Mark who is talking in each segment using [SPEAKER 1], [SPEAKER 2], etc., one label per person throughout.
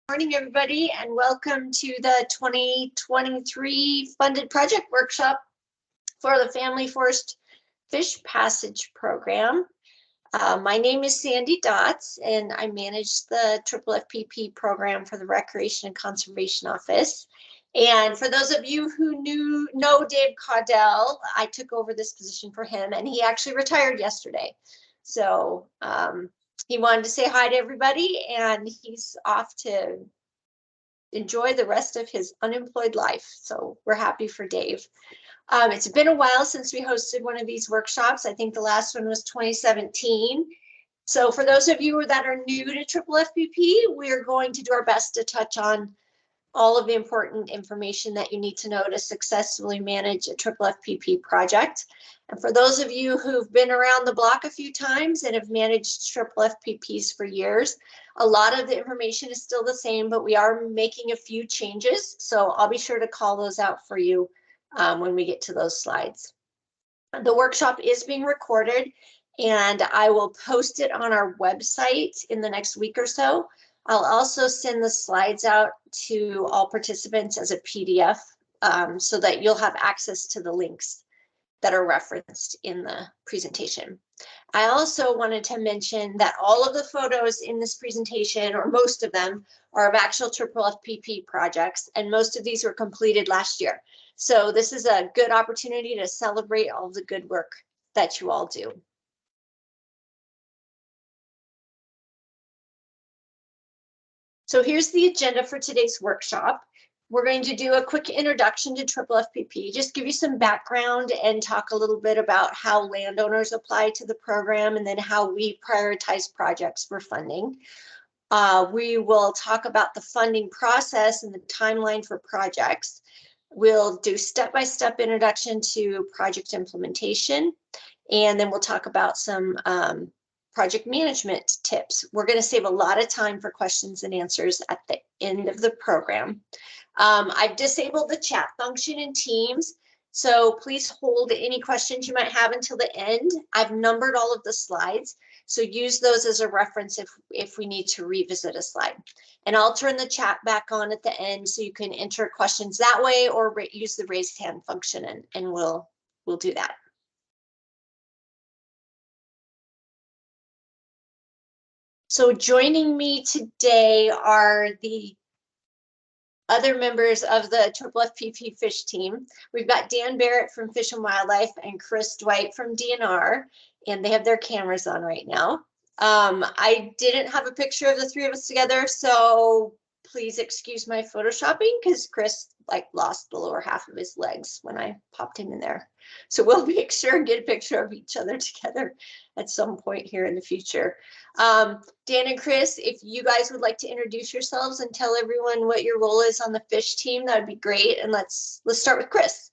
[SPEAKER 1] Morning, everybody, and welcome to the 2023 funded project workshop for the Family Forest Fish Passage Program. My name is Sandy Dotz, and I manage the FFFPP program for the Recreation and Conservation Office. And for those of you who know Dave Caudell, I took over this position for him, and he actually retired yesterday. So he wanted to say hi to everybody, and he's off to enjoy the rest of his unemployed life. So we're happy for Dave. It's been a while since we hosted one of these workshops. I think the last one was 2017. So for those of you that are new to FFFPP, we're going to do our best to touch on all of the important information that you need to know to successfully manage a FFFPP project. And for those of you who've been around the block a few times and have managed FFFPPs for years, a lot of the information is still the same, but we are making a few changes. So I'll be sure to call those out for you when we get to those slides. The workshop is being recorded, and I will post it on our website in the next week or so. I'll also send the slides out to all participants as a PDF so that you'll have access to the links that are referenced in the presentation. I also wanted to mention that all of the photos in this presentation, or most of them, are of actual FFFPP projects, and most of these were completed last year. So this is a good opportunity to celebrate all the good work that you all do. So here's the agenda for today's workshop. We're going to do a quick introduction to FFFPP, just give you some background and talk a little bit about how landowners apply to the program and then how we prioritize projects for funding. We will talk about the funding process and the timeline for projects. We'll do step-by-step introduction to project implementation, and then we'll talk about some project management tips. We're going to save a lot of time for questions and answers at the end of the program. I've disabled the chat function in Teams, so please hold any questions you might have until the end. I've numbered all of the slides, so use those as a reference if we need to revisit a slide. And I'll turn the chat back on at the end so you can enter questions that way or use the raised hand function, and we'll do that. So joining me today are the other members of the FFFPP Fish team. We've got Dan Barrett from Fish and Wildlife and Chris Dwight from DNR, and they have their cameras on right now. I didn't have a picture of the three of us together, so please excuse my photoshopping because Chris lost the lower half of his legs when I popped him in there. So we'll make sure and get a picture of each other together at some point here in the future. Dan and Chris, if you guys would like to introduce yourselves and tell everyone what your role is on the fish team, that would be great. And let's start with Chris.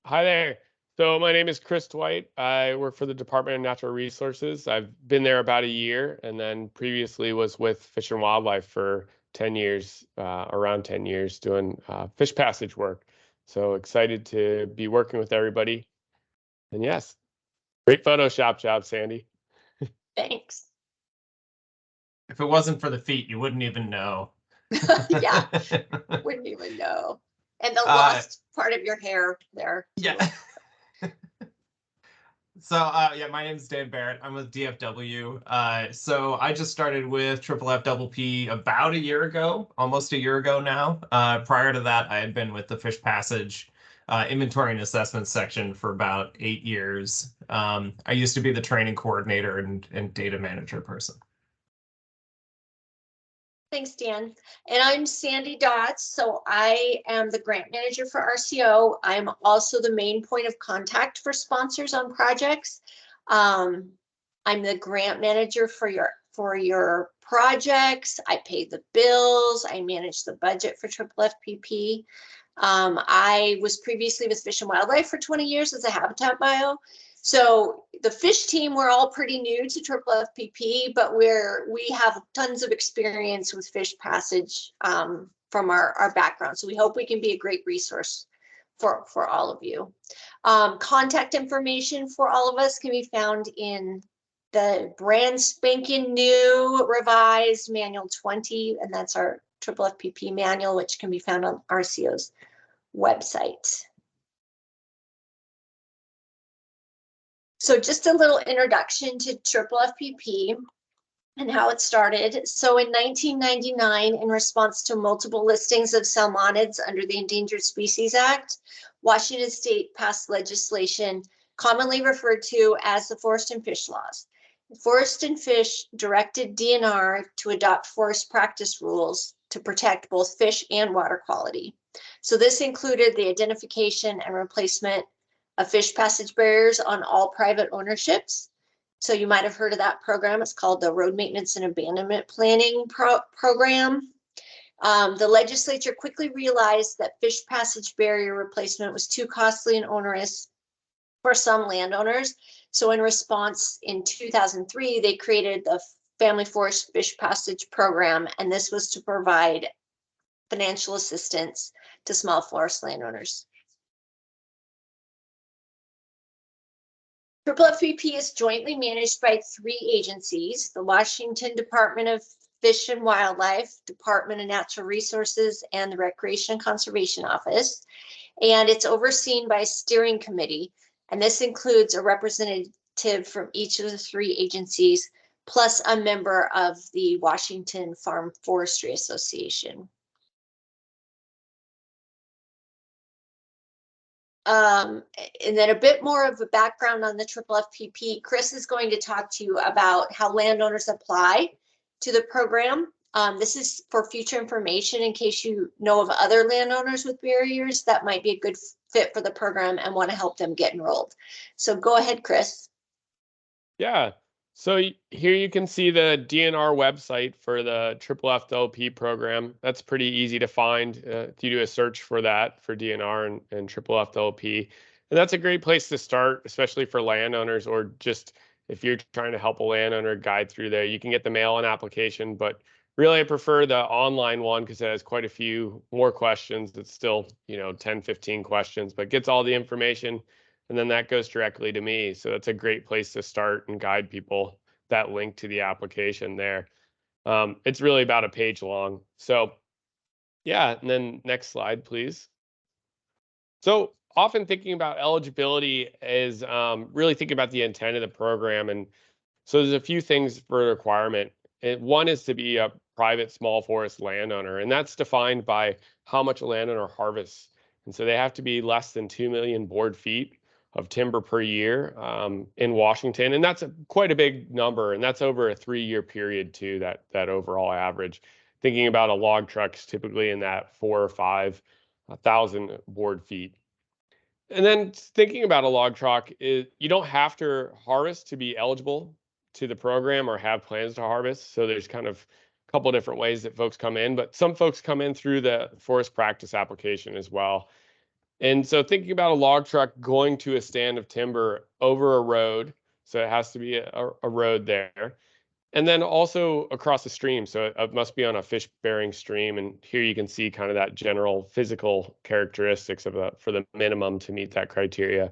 [SPEAKER 2] Hi there. So my name is Chris Dwight. I work for the Department of Natural Resources. I've been there about a year, and then previously was with Fish and Wildlife for 10 years, around 10 years, doing fish passage work. So excited to be working with everybody. And yes, great Photoshop job, Sandy.
[SPEAKER 1] Thanks.
[SPEAKER 3] If it wasn't for the feet, you wouldn't even know.
[SPEAKER 1] Yeah, wouldn't even know. And the lost part of your hair there.
[SPEAKER 3] Yeah. So, yeah, my name is Dan Barrett. I'm with DFW. So I just started with FFFPP about a year ago, almost a year ago now. Prior to that, I had been with the Fish Passage Inventory and Assessment section for about 8 years. I used to be the training coordinator and data manager person.
[SPEAKER 1] Thanks, Dan. And I'm Sandy Dotz. So I am the grant manager for RCO. I'm also the main point of contact for sponsors on projects. I'm the grant manager for your projects. I pay the bills. I manage the budget for FFFPP. I was previously with Fish and Wildlife for 20 years as a habitat bio. So the fish team, we're all pretty new to FFFPP, but we have tons of experience with fish passage from our background. So we hope we can be a great resource for all of you. Contact information for all of us can be found in the brand spanking new revised manual 20, and that's our FFFPP manual, which can be found on RCO's website. So just a little introduction to FFFPP and how it started. So in 1999, in response to multiple listings of salmonids under the Endangered Species Act, Washington State passed legislation commonly referred to as the Forest and Fish Laws. Forest and Fish directed DNR to adopt forest practice rules to protect both fish and water quality. So this included the identification and replacement of fish passage barriers on all private ownerships. So you might have heard of that program. It's called the Road Maintenance and Abandonment Planning Program. The legislature quickly realized that fish passage barrier replacement was too costly and onerous for some landowners. So in response, in 2003, they created the Family Forest Fish Passage Program, and this was to provide financial assistance to small forest landowners. FFFPP is jointly managed by 3 agencies: the Washington Department of Fish and Wildlife, Department of Natural Resources, and the Recreation and Conservation Office. And it's overseen by a steering committee, and this includes a representative from each of the 3 agencies, plus a member of the Washington Farm Forestry Association. And then a bit more of a background on the FFFPP. Chris is going to talk to you about how landowners apply to the program. This is for future information in case you know of other landowners with barriers that might be a good fit for the program and want to help them get enrolled. So go ahead, Chris.
[SPEAKER 2] Yeah. So here you can see the DNR website for the FFFPP program. That's pretty easy to find if you do a search for that for DNR and FFFPP. And that's a great place to start, especially for landowners, or just if you're trying to help a landowner guide through there. You can get the mail-in application, but really I prefer the online one because it has quite a few more questions. It's still, 10, 15 questions, but gets all the information. And then that goes directly to me. So that's a great place to start and guide people, that link to the application there. It's really about a page long. So yeah, and then next slide, please. So often thinking about eligibility is really thinking about the intent of the program. And so there's a few things for a requirement. One is to be a private small forest landowner, and that's defined by how much a landowner harvests. And so they have to be less than 2 million board feet of timber per year in Washington. And that's quite a big number. And that's over a 3-year period too, that overall average. Thinking about a log truck's typically in that 4,000 or 5,000 board feet. And then thinking about a log truck is you don't have to harvest to be eligible to the program or have plans to harvest. So there's kind of a couple different ways that folks come in, but some folks come in through the forest practice application as well. And so thinking about a log truck going to a stand of timber over a road, so it has to be a road there, and then also across a stream. So it must be on a fish-bearing stream. And here you can see kind of that general physical characteristics for the minimum to meet that criteria.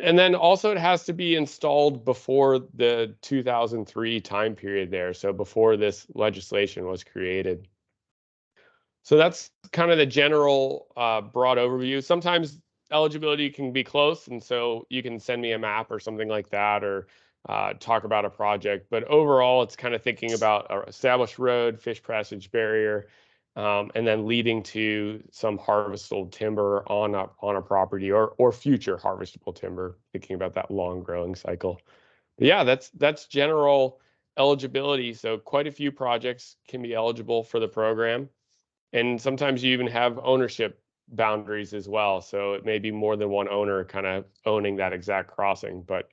[SPEAKER 2] And then also it has to be installed before the 2003 time period there, so before this legislation was created. So that's kind of the general broad overview. Sometimes eligibility can be close, and so you can send me a map or something like that, or talk about a project. But overall, it's kind of thinking about an established road, fish passage barrier, and then leading to some harvestable timber on a property, or future harvestable timber, thinking about that long growing cycle. But yeah, that's general eligibility. So quite a few projects can be eligible for the program. And sometimes you even have ownership boundaries as well. So it may be more than one owner kind of owning that exact crossing. But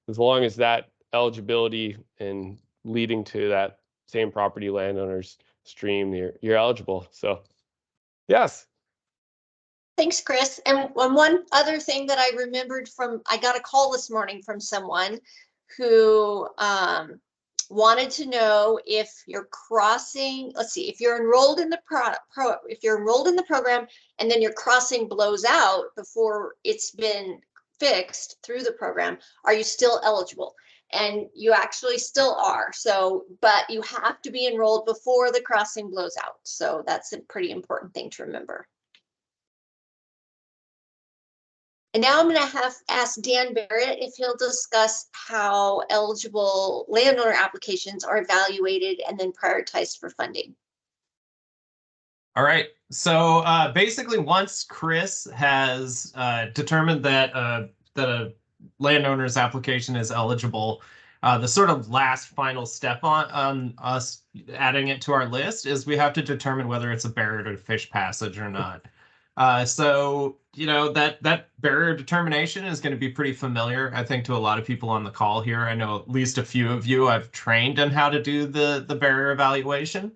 [SPEAKER 2] as long as that eligibility and leading to that same property landowner's stream, you're eligible. So yes.
[SPEAKER 1] Thanks, Chris. And one other thing that I remembered I got a call this morning from someone who wanted to know if you're crossing, let's see, if you're enrolled in the if you're enrolled in the program and then your crossing blows out before it's been fixed through the program, are you still eligible? and you actually still are. So, but you have to be enrolled before the crossing blows out. So that's a pretty important thing to remember. And now I'm going to ask Dan Barrett if he'll discuss how eligible landowner applications are evaluated and then prioritized for funding.
[SPEAKER 3] All right. So basically, once Chris has determined that that a landowner's application is eligible, the sort of last final step on us adding it to our list is we have to determine whether it's a barrier to fish passage or not. So you know that barrier determination is going to be pretty familiar, I think, to a lot of people on the call here. I know at least a few of you I've trained on how to do the barrier evaluation.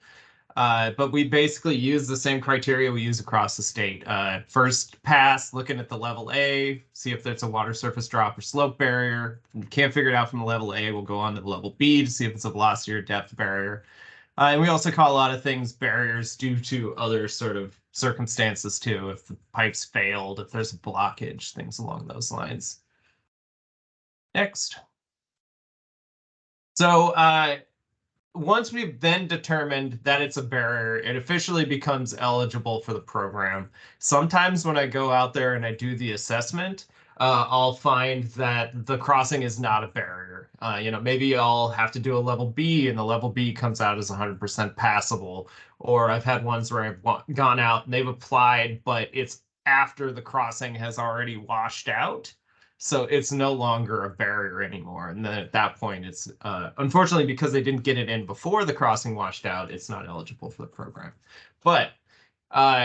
[SPEAKER 3] But we basically use the same criteria we use across the state. First pass, looking at the level A, see if there's a water surface drop or slope barrier. If we can't figure it out from the level A, we'll go on to the level B to see if it's a velocity or depth barrier. And we also call a lot of things barriers due to other sort of circumstances too. If the pipes failed, if there's a blockage, things along those lines. Next. So once we've then determined that it's a barrier, it officially becomes eligible for the program. Sometimes when I go out there and I do the assessment, I'll find that the crossing is not a barrier. You know, maybe I'll have to do a level B and the level B comes out as 100% passable. Or I've had ones where I've gone out and they've applied, but it's after the crossing has already washed out. So it's no longer a barrier anymore. And then at that point, it's unfortunately, because they didn't get it in before the crossing washed out, it's not eligible for the program. But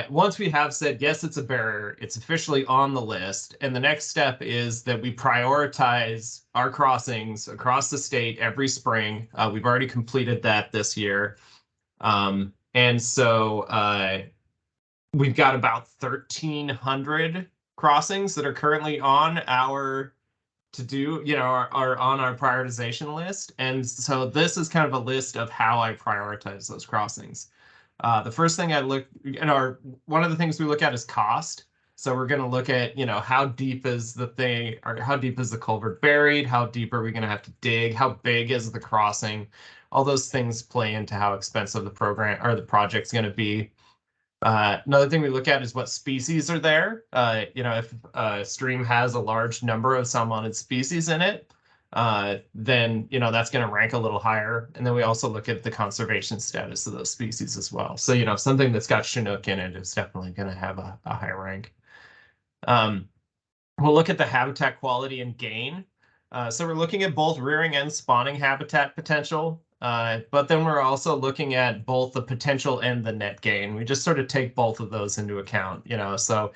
[SPEAKER 3] once we have said, yes, it's a barrier, it's officially on the list. And the next step is that we prioritize our crossings across the state every spring. We've already completed that this year. And so we've got about 1,300 crossings that are currently on our to-do, you know, are on our prioritization list. And so this is kind of a list of how I prioritize those crossings. The first thing I look, one of the things we look at is cost. So we're going to look at, you know, how deep is the thing, or how deep is the culvert buried? How deep are we going to have to dig? How big is the crossing? All those things play into how expensive the program or the project's going to be. Another thing we look at is what species are there. You know, if a stream has a large number of salmonid species in it, then, you know, that's going to rank a little higher. And then we also look at the conservation status of those species as well. So, you know, something that's got Chinook in it is definitely going to have a high rank. We'll look at the habitat quality and gain. So we're looking at both rearing and spawning habitat potential. But then we're also looking at both the potential and the net gain. We just sort of take both of those into account, you know, so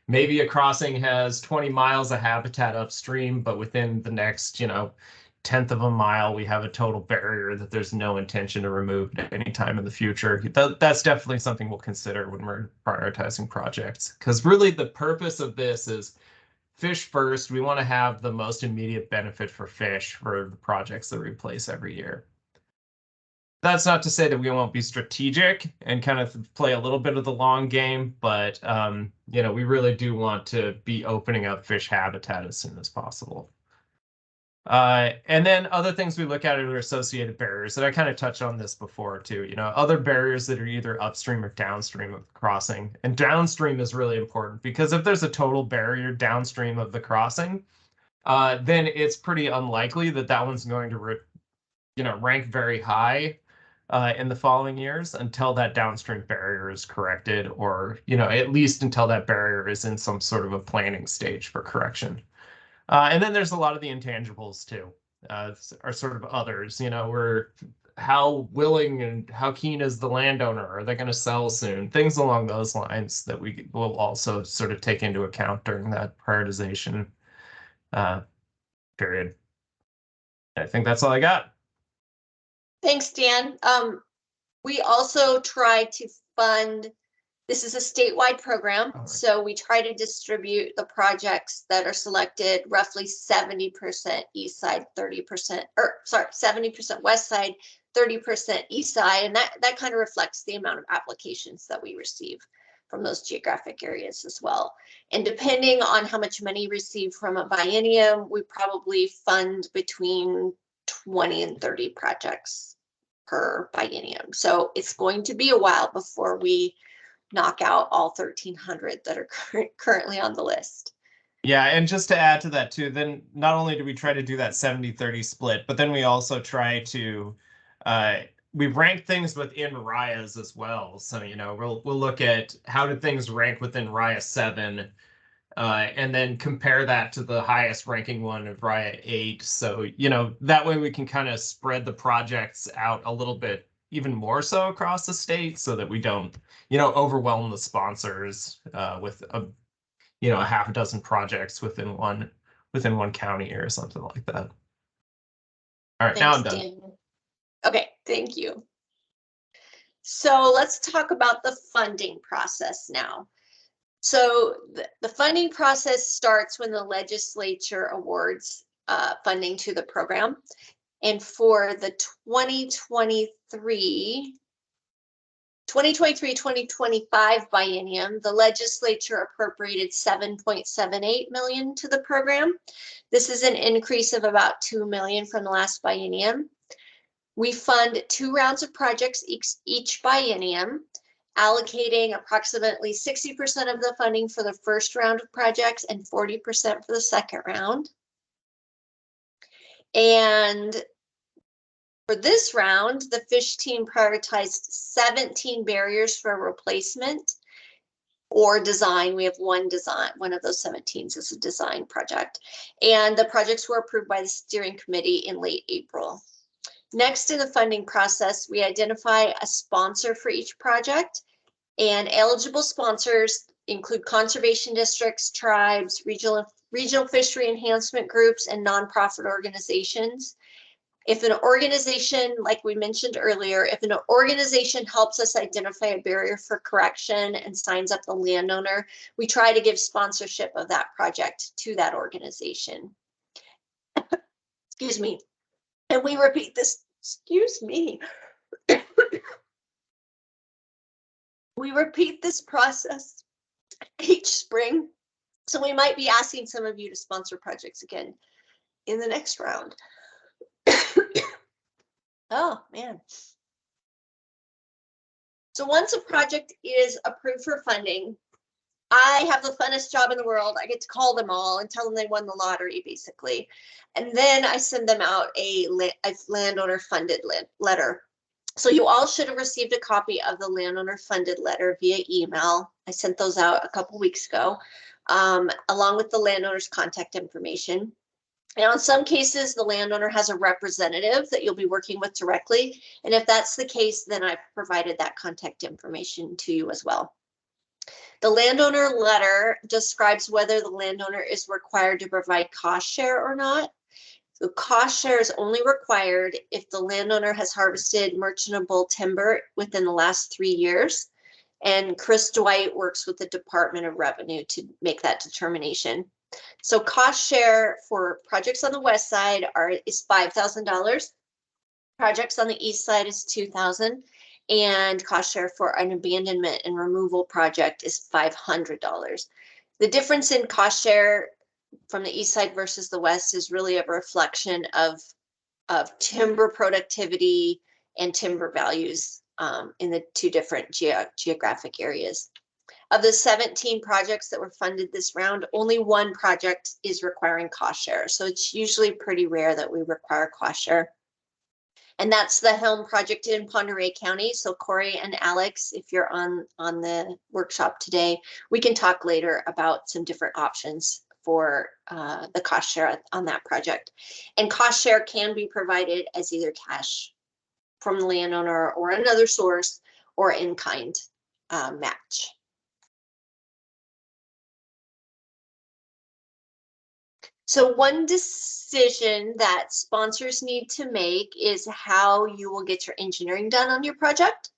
[SPEAKER 3] maybe a crossing has 20 miles of habitat upstream, but within the next, you know, 1/10 of a mile, we have a total barrier that there's no intention to remove at any time in the future. That's definitely something we'll consider when we're prioritizing projects, because really the purpose of this is fish first. We want to have the most immediate benefit for fish for the projects that we place every year. That's not to say that we won't be strategic and kind of play a little bit of the long game, but you know, we really do want to be opening up fish habitat as soon as possible. And then other things we look at are associated barriers, and I kind of touched on this before too. You know, other barriers that are either upstream or downstream of the crossing. And downstream is really important because if there's a total barrier downstream of the crossing, then it's pretty unlikely that that one's going to rank very high in the following years until that downstream barrier is corrected, or, you know, at least until that barrier is in some sort of a planning stage for correction. And then there's a lot of the intangibles too, are sort of others, you know, how willing and how keen is the landowner? Are they going to sell soon? Things along those lines that we will also sort of take into account during that prioritization period. I think that's all I got.
[SPEAKER 1] Thanks, Dan. We also try to fund, this is a statewide program,
[SPEAKER 3] All right.
[SPEAKER 1] so we try to distribute the projects that are selected roughly 70% east side, 30%, or sorry, 70% west side, 30% east side, and that kind of reflects the amount of applications that we receive from those geographic areas as well. And depending on how much money received from a biennium, we probably fund between 20 and 30 projects per biennium. So it's going to be a while before we knock out all 1,300 that are currently on the list.
[SPEAKER 3] Yeah, and just to add to that too, then not only do we try to do that 70-30 split, but then we also try to we rank things within RIAs as well. So, you know, we'll look at how did things rank within RIA 7, and then compare that to the highest ranking one of RIA 8. So, you know, that way we can kind of spread the projects out a little bit even more so across the state so that we don't, you know, overwhelm the sponsors with a half a dozen projects within one county or something like that. All right, now I'm done.
[SPEAKER 1] Dan. Okay, thank you. So let's talk about the funding process now. So the funding process starts when the legislature awards funding to the program. And for the 2023-2025 biennium, the legislature appropriated $7.78 million to the program. This is an increase of about $2 million from the last biennium. We fund 2 rounds of projects each biennium, allocating approximately 60% of the funding for the first round of projects and 40% for the second round. And for this round, the FISH team prioritized 17 barriers for replacement or design. We have one design, one of those 17s is a design project. And the projects were approved by the steering committee in late April. Next in the funding process, we identify a sponsor for each project, and eligible sponsors include conservation districts, tribes, regional fishery enhancement groups, and nonprofit organizations. If an organization, like we mentioned earlier, if an organization helps us identify a barrier for correction and signs up the landowner, we try to give sponsorship of that project to that organization. Excuse me. And we repeat this, excuse me. We repeat this process each spring. So we might be asking some of you to sponsor projects again in the next round. Oh, man. So once a project is approved for funding, I have the funnest job in the world. I get to call them all and tell them they won the lottery, basically. And then I send them out a landowner funded letter. So you all should have received a copy of the landowner funded letter via email. I sent those out a couple weeks ago, along with the landowner's contact information. Now, in some cases, the landowner has a representative that you'll be working with directly. And if that's the case, then I've provided that contact information to you as well. The landowner letter describes whether the landowner is required to provide cost share or not. The cost share is only required if the landowner has harvested merchantable timber within the last 3 years. And Chris Dwight works with the Department of Revenue to make that determination. So cost share for projects on the west side is $5,000. Projects on the east side is $2,000. And cost share for an abandonment and removal project is $500. The difference in cost share from the east side versus the west is really a reflection of timber productivity and timber values in the 2 different geographic areas. Of the 17 projects that were funded this round, only 1 project is requiring cost share. So it's usually pretty rare that we require cost share. And that's the Helm project in Pend Oreille County. So Corey and Alex, if you're on the workshop today, we can talk later about some different options for the cost share on that project. And cost share can be provided as either cash from the landowner or another source or in-kind match. So one decision that sponsors need to make is how you will get your engineering done on your project.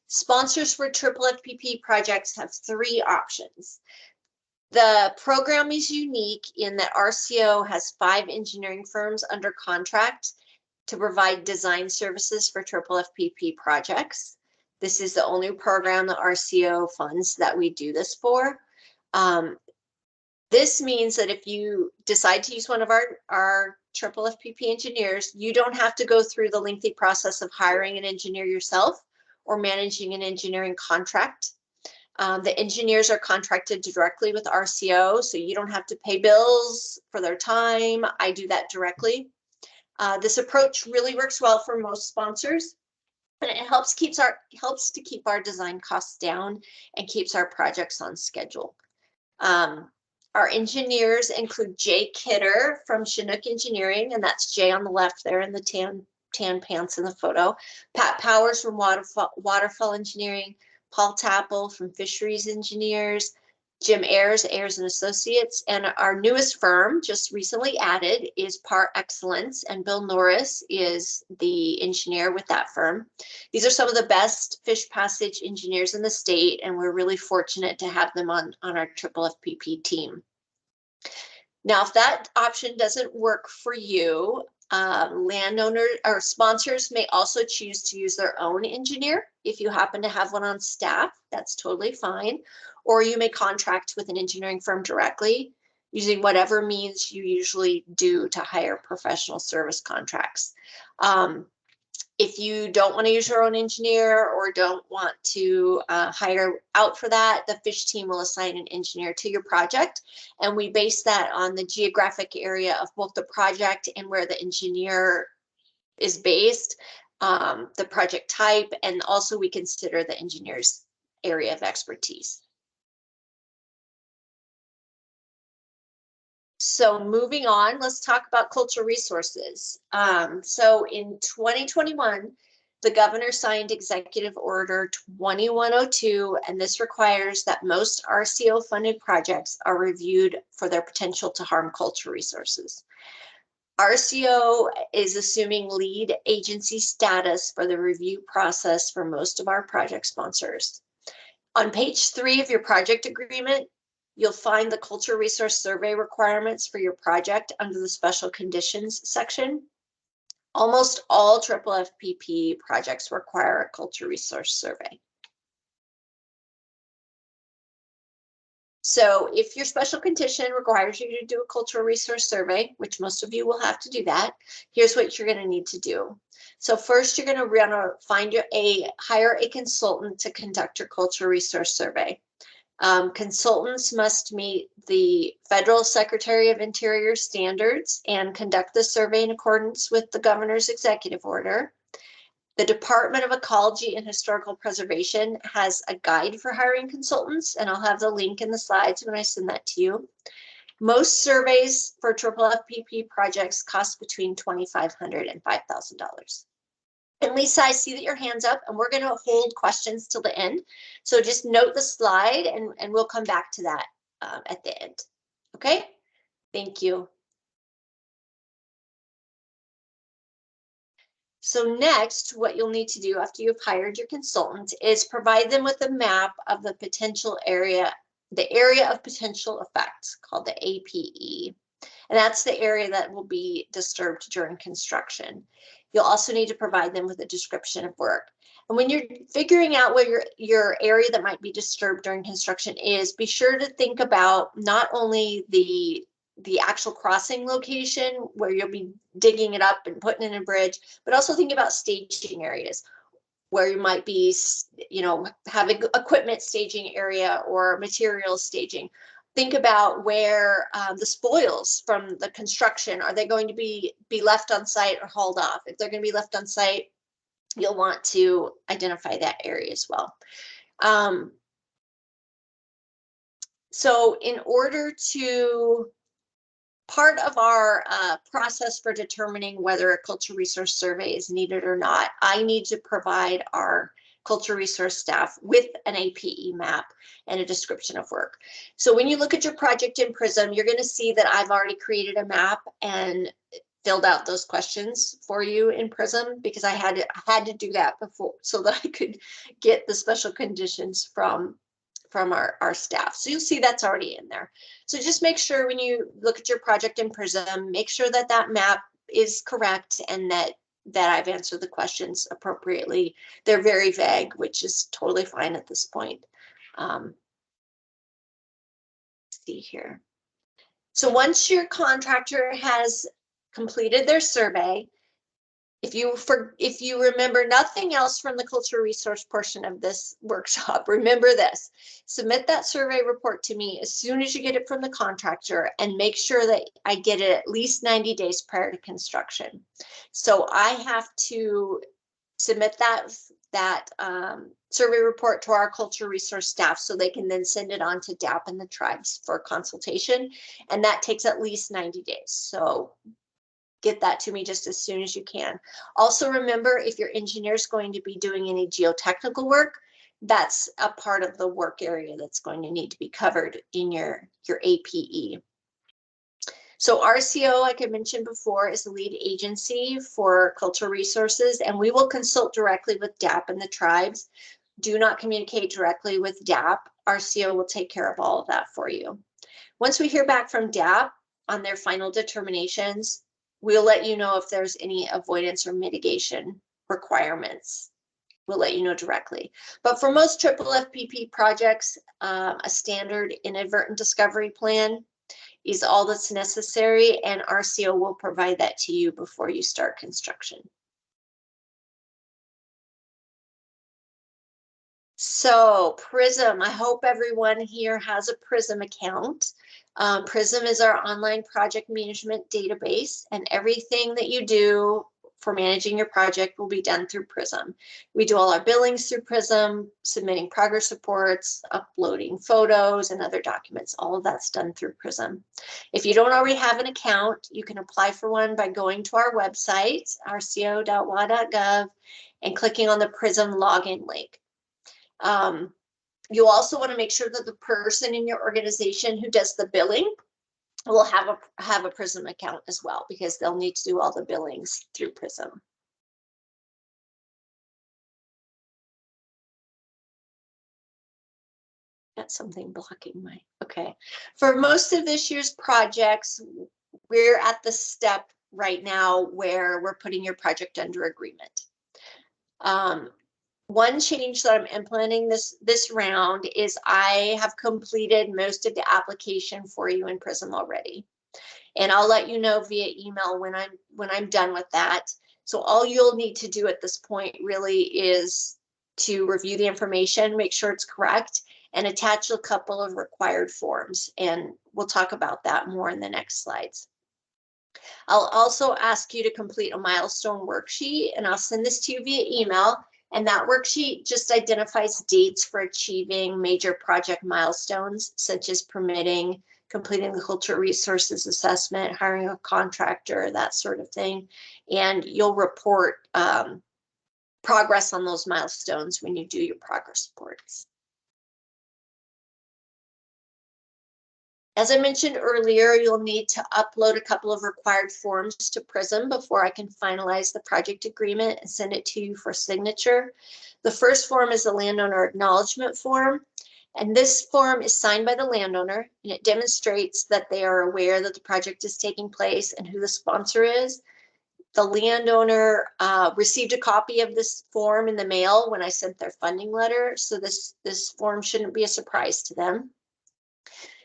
[SPEAKER 1] Sponsors for FFFPP projects have 3 options. The program is unique in that RCO has 5 engineering firms under contract to provide design services for FFFPP projects. This is the only program the RCO funds that we do this for. This means that if you decide to use one of our triple FPP engineers, you don't have to go through the lengthy process of hiring an engineer yourself or managing an engineering contract. The engineers are contracted directly with RCO, so you don't have to pay bills for their time. I do that directly. This approach really works well for most sponsors, and it helps to keep our design costs down and keeps our projects on schedule. Our engineers include Jay Kidder from Chinook Engineering, and that's Jay on the left there in the tan pants in the photo. Pat Powers from Waterfall Engineering, Paul Tapple from Fisheries Engineers, Jim Ayers and Associates, and our newest firm, just recently added, is Par Excellence, and Bill Norris is the engineer with that firm. These are some of the best fish passage engineers in the state, and we're really fortunate to have them on our triple FPP team. Now, if that option doesn't work for you, landowners or sponsors may also choose to use their own engineer. If you happen to have one on staff, that's totally fine. Or you may contract with an engineering firm directly, using whatever means you usually do to hire professional service contracts. If you don't want to use your own engineer or don't want to hire out for that, the fish team will assign an engineer to your project. And we base that on the geographic area of both the project and where the engineer is based, the project type, and also we consider the engineer's area of expertise. So moving on, let's talk about cultural resources. So in 2021, the governor signed Executive Order 2102, and this requires that most RCO funded projects are reviewed for their potential to harm cultural resources. RCO is assuming lead agency status for the review process for most of our project sponsors. On page 3 of your project agreement, you'll find the cultural resource survey requirements for your project under the special conditions section. Almost all triple FPP projects require a cultural resource survey. So if your special condition requires you to do a cultural resource survey, which most of you will have to do that, here's what you're going to need to do. So first, you're going to hire a consultant to conduct your cultural resource survey. Consultants must meet the Federal Secretary of Interior standards and conduct the survey in accordance with the governor's executive order. The Department of Ecology and Historical Preservation has a guide for hiring consultants, and I'll have the link in the slides when I send that to you. Most surveys for triple FPP projects cost between $2,500 and $5,000. And Lisa, I see that your hand's up, and we're going to hold questions till the end. So just note the slide, and we'll come back to that at the end. Okay, thank you. So next, what you'll need to do after you've hired your consultant is provide them with a map of the potential area, the area of potential effects, called the APE. And that's the area that will be disturbed during construction. You'll also need to provide them with a description of work. And when you're figuring out where your area that might be disturbed during construction is, be sure to think about not only the actual crossing location where you'll be digging it up and putting in a bridge, but also think about staging areas where you might be, having equipment staging area or material staging. Think about where the spoils from the construction, are they going to be left on site or hauled off? If they're going to be left on site, you'll want to identify that area as well. So in order to, part of our process for determining whether a cultural resource survey is needed or not, I need to provide our cultural resource staff with an APE map and a description of work. So when you look at your project in Prism, you're going to see that I've already created a map and filled out those questions for you in Prism, because I had to do that before so that I could get the special conditions from our staff. So you'll see that's already in there. So just make sure when you look at your project in Prism, make sure that that map is correct and that I've answered the questions appropriately. They're very vague, which is totally fine at this point. Let's see here. So once your contractor has completed their survey, if you remember nothing else from the cultural resource portion of this workshop, remember this: submit that survey report to me as soon as you get it from the contractor, and make sure that I get it at least 90 days prior to construction. So I have to submit that survey report to our cultural resource staff so they can then send it on to DAP and the tribes for consultation, and that takes at least 90 days. So get that to me just as soon as you can. Also remember, if your engineer is going to be doing any geotechnical work, that's a part of the work area that's going to need to be covered in your APE. So RCO, like I mentioned before, is the lead agency for cultural resources, and we will consult directly with DAP and the tribes. Do not communicate directly with DAP. RCO will take care of all of that for you. Once we hear back from DAP on their final determinations, we'll let you know if there's any avoidance or mitigation requirements. We'll let you know directly. But for most FFFPP projects, a standard inadvertent discovery plan is all that's necessary, and RCO will provide that to you before you start construction. So Prism, I hope everyone here has a Prism account. Prism is our online project management database, and everything that you do for managing your project will be done through Prism. We do all our billings through Prism, submitting progress reports, uploading photos and other documents. All of that's done through Prism. If you don't already have an account, you can apply for one by going to our website, rco.wa.gov, and clicking on the Prism login link. You'll also want to make sure that the person in your organization who does the billing will have a Prism account as well, because they'll need to do all the billings through Prism. Got something blocking my, okay. For most of this year's projects, we're at the step right now where we're putting your project under agreement. One change that I'm implementing this round is I have completed most of the application for you in Prism already, and I'll let you know via email when I'm done with that. So all you'll need to do at this point really is to review the information, make sure it's correct, and attach a couple of required forms, and we'll talk about that more in the next slides. I'll also ask you to complete a milestone worksheet, and I'll send this to you via email. And that worksheet just identifies dates for achieving major project milestones, such as permitting, completing the cultural resources assessment, hiring a contractor, that sort of thing. And you'll report progress on those milestones when you do your progress reports. As I mentioned earlier, you'll need to upload a couple of required forms to Prism before I can finalize the project agreement and send it to you for signature. The first form is the landowner acknowledgement form, and this form is signed by the landowner, and it demonstrates that they are aware that the project is taking place and who the sponsor is. The landowner received a copy of this form in the mail when I sent their funding letter, so this form shouldn't be a surprise to them.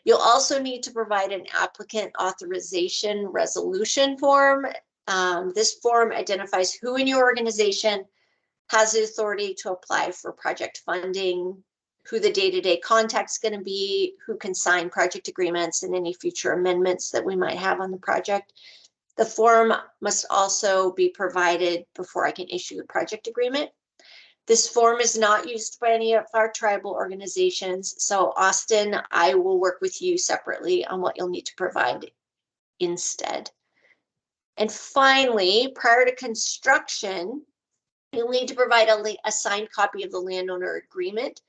[SPEAKER 1] You'll also need to provide an applicant authorization resolution form. This form identifies who in your organization has the authority to apply for project funding, who the day-to-day contact's going to be, who can sign project agreements, and any future amendments that we might have on the project. The form must also be provided before I can issue the project agreement. This form is not used by any of our tribal organizations, so Austin, I will work with you separately on what you'll need to provide instead. And finally, prior to construction, you'll need to provide a signed copy of the landowner agreement.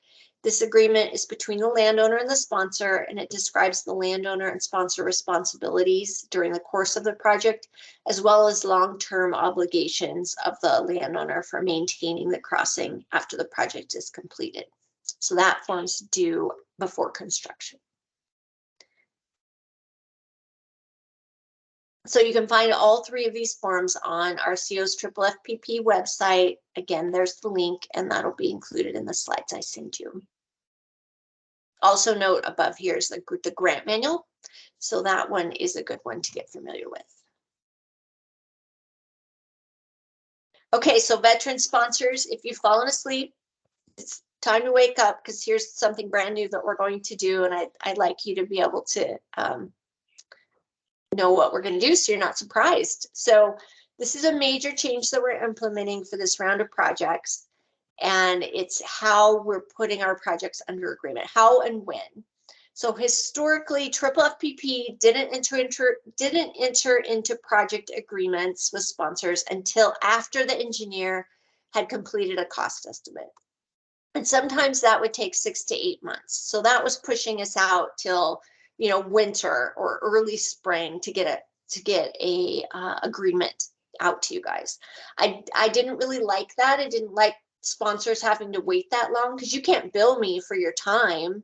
[SPEAKER 1] This agreement is between the landowner and the sponsor, and it describes the landowner and sponsor responsibilities during the course of the project, as well as long-term obligations of the landowner for maintaining the crossing after the project is completed. So that form's due before construction. So you can find all three of these forms on RCO's FFFPP website. Again, there's the link, and that'll be included in the slides I send you. Also note above here is the grant manual. So that one is a good one to get familiar with. Okay, so veteran sponsors, if you've fallen asleep, it's time to wake up, because here's something brand new that we're going to do, and I'd like you to be able to know what we're going to do so you're not surprised. So this is a major change that we're implementing for this round of projects, and it's how we're putting our projects under agreement, how and when. So historically, FFFPP didn't enter into project agreements with sponsors until after the engineer had completed a cost estimate. And sometimes that would take 6 to 8 months. So that was pushing us out till, winter or early spring to get a agreement out to you guys. I didn't really like that. I didn't like sponsors having to wait that long, because you can't bill me for your time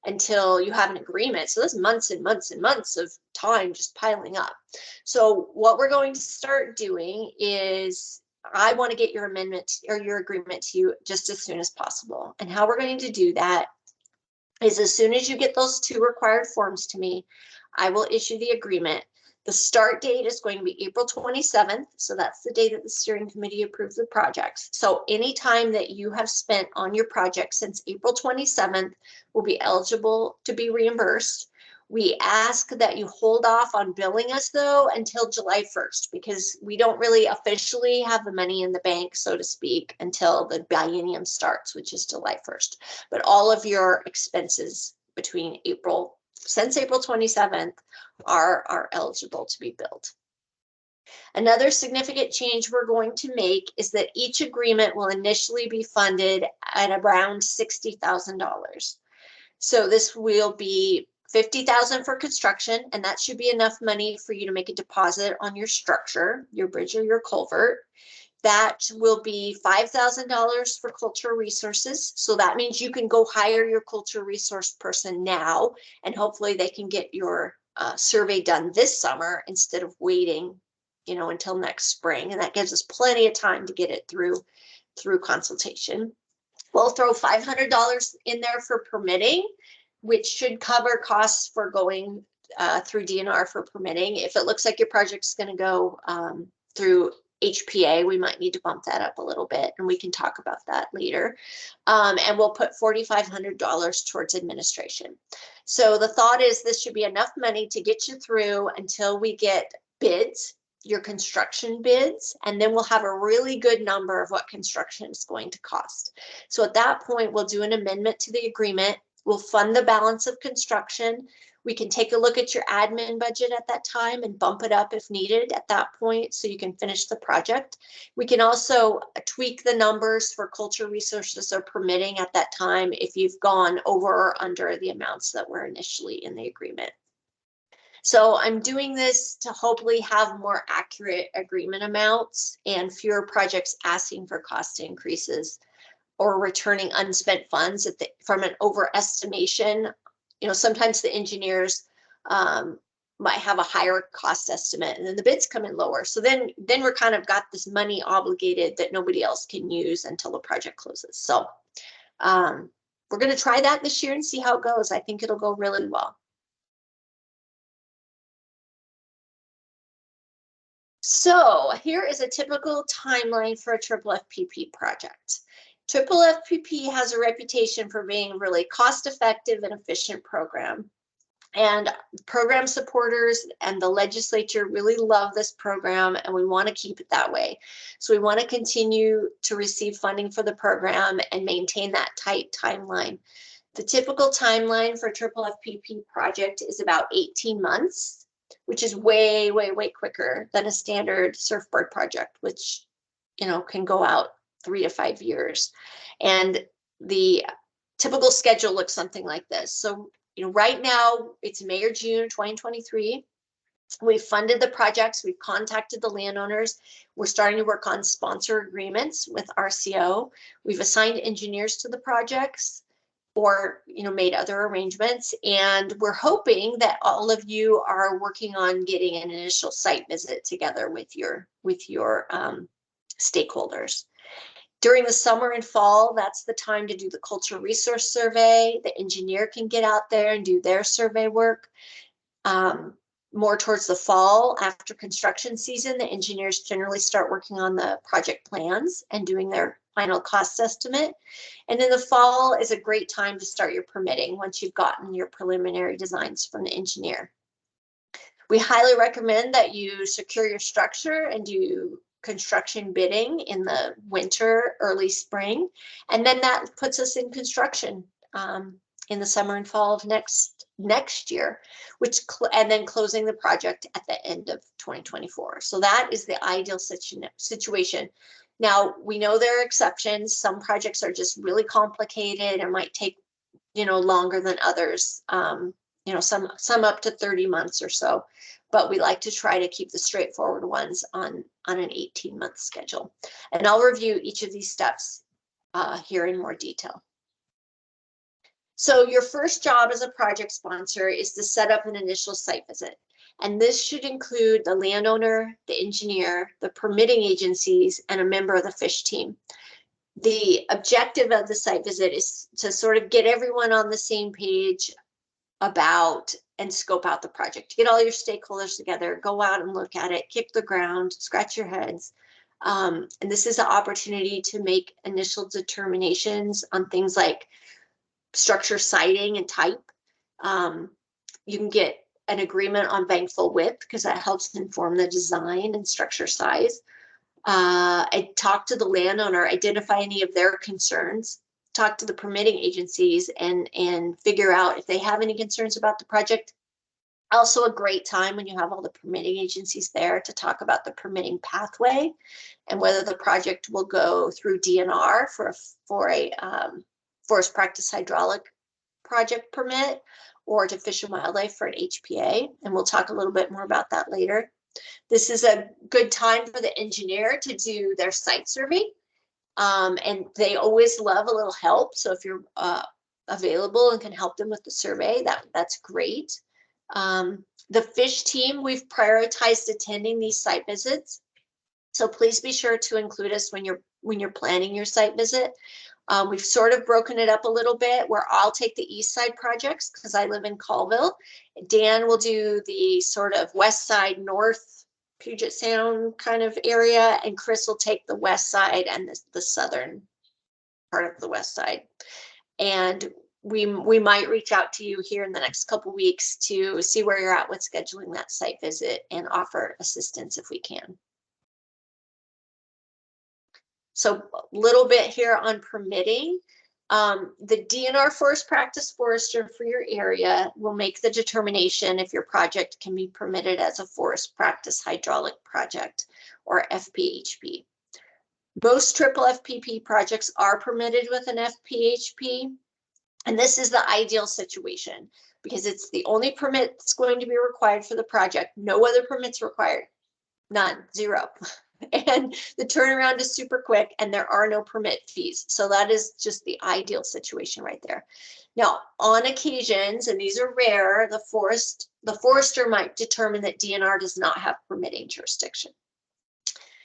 [SPEAKER 1] until you have an agreement. So there's months and months and months of time just piling up. So what we're going to start doing is, I want to get your amendment or your agreement to you just as soon as possible. And how we're going to do that is, as soon as you get those 2 required forms to me, I will issue the agreement. The start date is going to be April 27th. So that's the day that the steering committee approves the projects. So any time that you have spent on your project since April 27th will be eligible to be reimbursed. We ask that you hold off on billing us, though, until July 1st, because we don't really officially have the money in the bank, so to speak, until the biennium starts, which is July 1st. But all of your expenses since April 27th are eligible to be billed. Another significant change we're going to make is that each agreement will initially be funded at around $60,000. So this will be $50,000 for construction, and that should be enough money for you to make a deposit on your structure, your bridge or your culvert. That will be $5,000 for cultural resources. So that means you can go hire your cultural resource person now, and hopefully they can get your survey done this summer instead of waiting, until next spring. And that gives us plenty of time to get it through consultation. We'll throw $500 in there for permitting, which should cover costs for going through DNR for permitting. If it looks like your project's going to go through HPA, we might need to bump that up a little bit, and we can talk about that later. And we'll put $4,500 towards administration. So the thought is this should be enough money to get you through until we get bids, your construction bids, and then we'll have a really good number of what construction is going to cost. So at that point, we'll do an amendment to the agreement. We'll fund the balance of construction. We can take a look at your admin budget at that time and bump it up if needed at that point so you can finish the project. We can also tweak the numbers for culture resources or permitting at that time if you've gone over or under the amounts that were initially in the agreement. So I'm doing this to hopefully have more accurate agreement amounts and fewer projects asking for cost increases or returning unspent funds from an overestimation. Sometimes the engineers might have a higher cost estimate, and then the bids come in lower. So then we're kind of got this money obligated that nobody else can use until the project closes. So we're going to try that this year and see how it goes. I think it'll go really well. So here is a typical timeline for a FFFPP project. FFFPP has a reputation for being a really cost-effective and efficient program. And program supporters and the legislature really love this program, and we want to keep it that way. So we want to continue to receive funding for the program and maintain that tight timeline. The typical timeline for a FFFPP project is about 18 months, which is way, way, way quicker than a standard surfboard project, which, can go out 3 to 5 years. And the typical schedule looks something like this. So, right now it's May or June 2023. We've funded the projects. We've contacted the landowners. We're starting to work on sponsor agreements with RCO. We've assigned engineers to the projects, or made other arrangements, and we're hoping that all of you are working on getting an initial site visit together with your stakeholders. During the summer and fall, that's the time to do the cultural resource survey. The engineer can get out there and do their survey work. more towards the fall after construction season, the engineers generally start working on the project plans and doing their final cost estimate. And in the fall is a great time to start your permitting once you've gotten your preliminary designs from the engineer. We highly recommend that you secure your structure and do construction bidding in the winter, early spring, and then that puts us in construction in the summer and fall of next year, and then closing the project at the end of 2024. So that is the ideal situation. Now, we know there are exceptions. Some projects are just really complicated and might take, longer than others. Some up to 30 months or so, but we like to try to keep the straightforward ones on an 18-month schedule. And I'll review each of these steps here in more detail. So your first job as a project sponsor is to set up an initial site visit. And this should include the landowner, the engineer, the permitting agencies, and a member of the FISH team. The objective of the site visit is to sort of get everyone on the same page about and scope out the project, get all your stakeholders together, go out and look at it, kick the ground, scratch your heads. And this is an opportunity to make initial determinations on things like structure siting and type. You can get an agreement on bankful width because that helps inform the design and structure size. I talk to the landowner, identify any of their concerns, talk to the permitting agencies and figure out if they have any concerns about the project. Also a great time when you have all the permitting agencies there to talk about the permitting pathway and whether the project will go through DNR for a forest practice hydraulic project permit or to Fish and Wildlife for an HPA. And we'll talk a little bit more about that later. This is a good time for the engineer to do their site survey. And they always love a little help. So if you're available and can help them with the survey, that's great. The FISH team, we've prioritized attending these site visits. So please be sure to include us when you're planning your site visit. We've sort of broken it up a little bit where I'll take the east side projects because I live in Colville. Dan will do the sort of west side, north Puget Sound kind of area, and Chris will take the west side and the southern part of the west side. And we might reach out to you here in the next couple weeks to see where you're at with scheduling that site visit and offer assistance if we can. So a little bit here on permitting. The DNR forest practice forester for your area will make the determination if your project can be permitted as a forest practice hydraulic project or FPHP. Most FFFPP projects are permitted with an FPHP, and this is the ideal situation because it's the only permit that's going to be required for the project. No other permits required, none, zero. And the turnaround is super quick and there are no permit fees. So that is just the ideal situation right there. Now, on occasions, and these are rare, the forester might determine that DNR does not have permitting jurisdiction.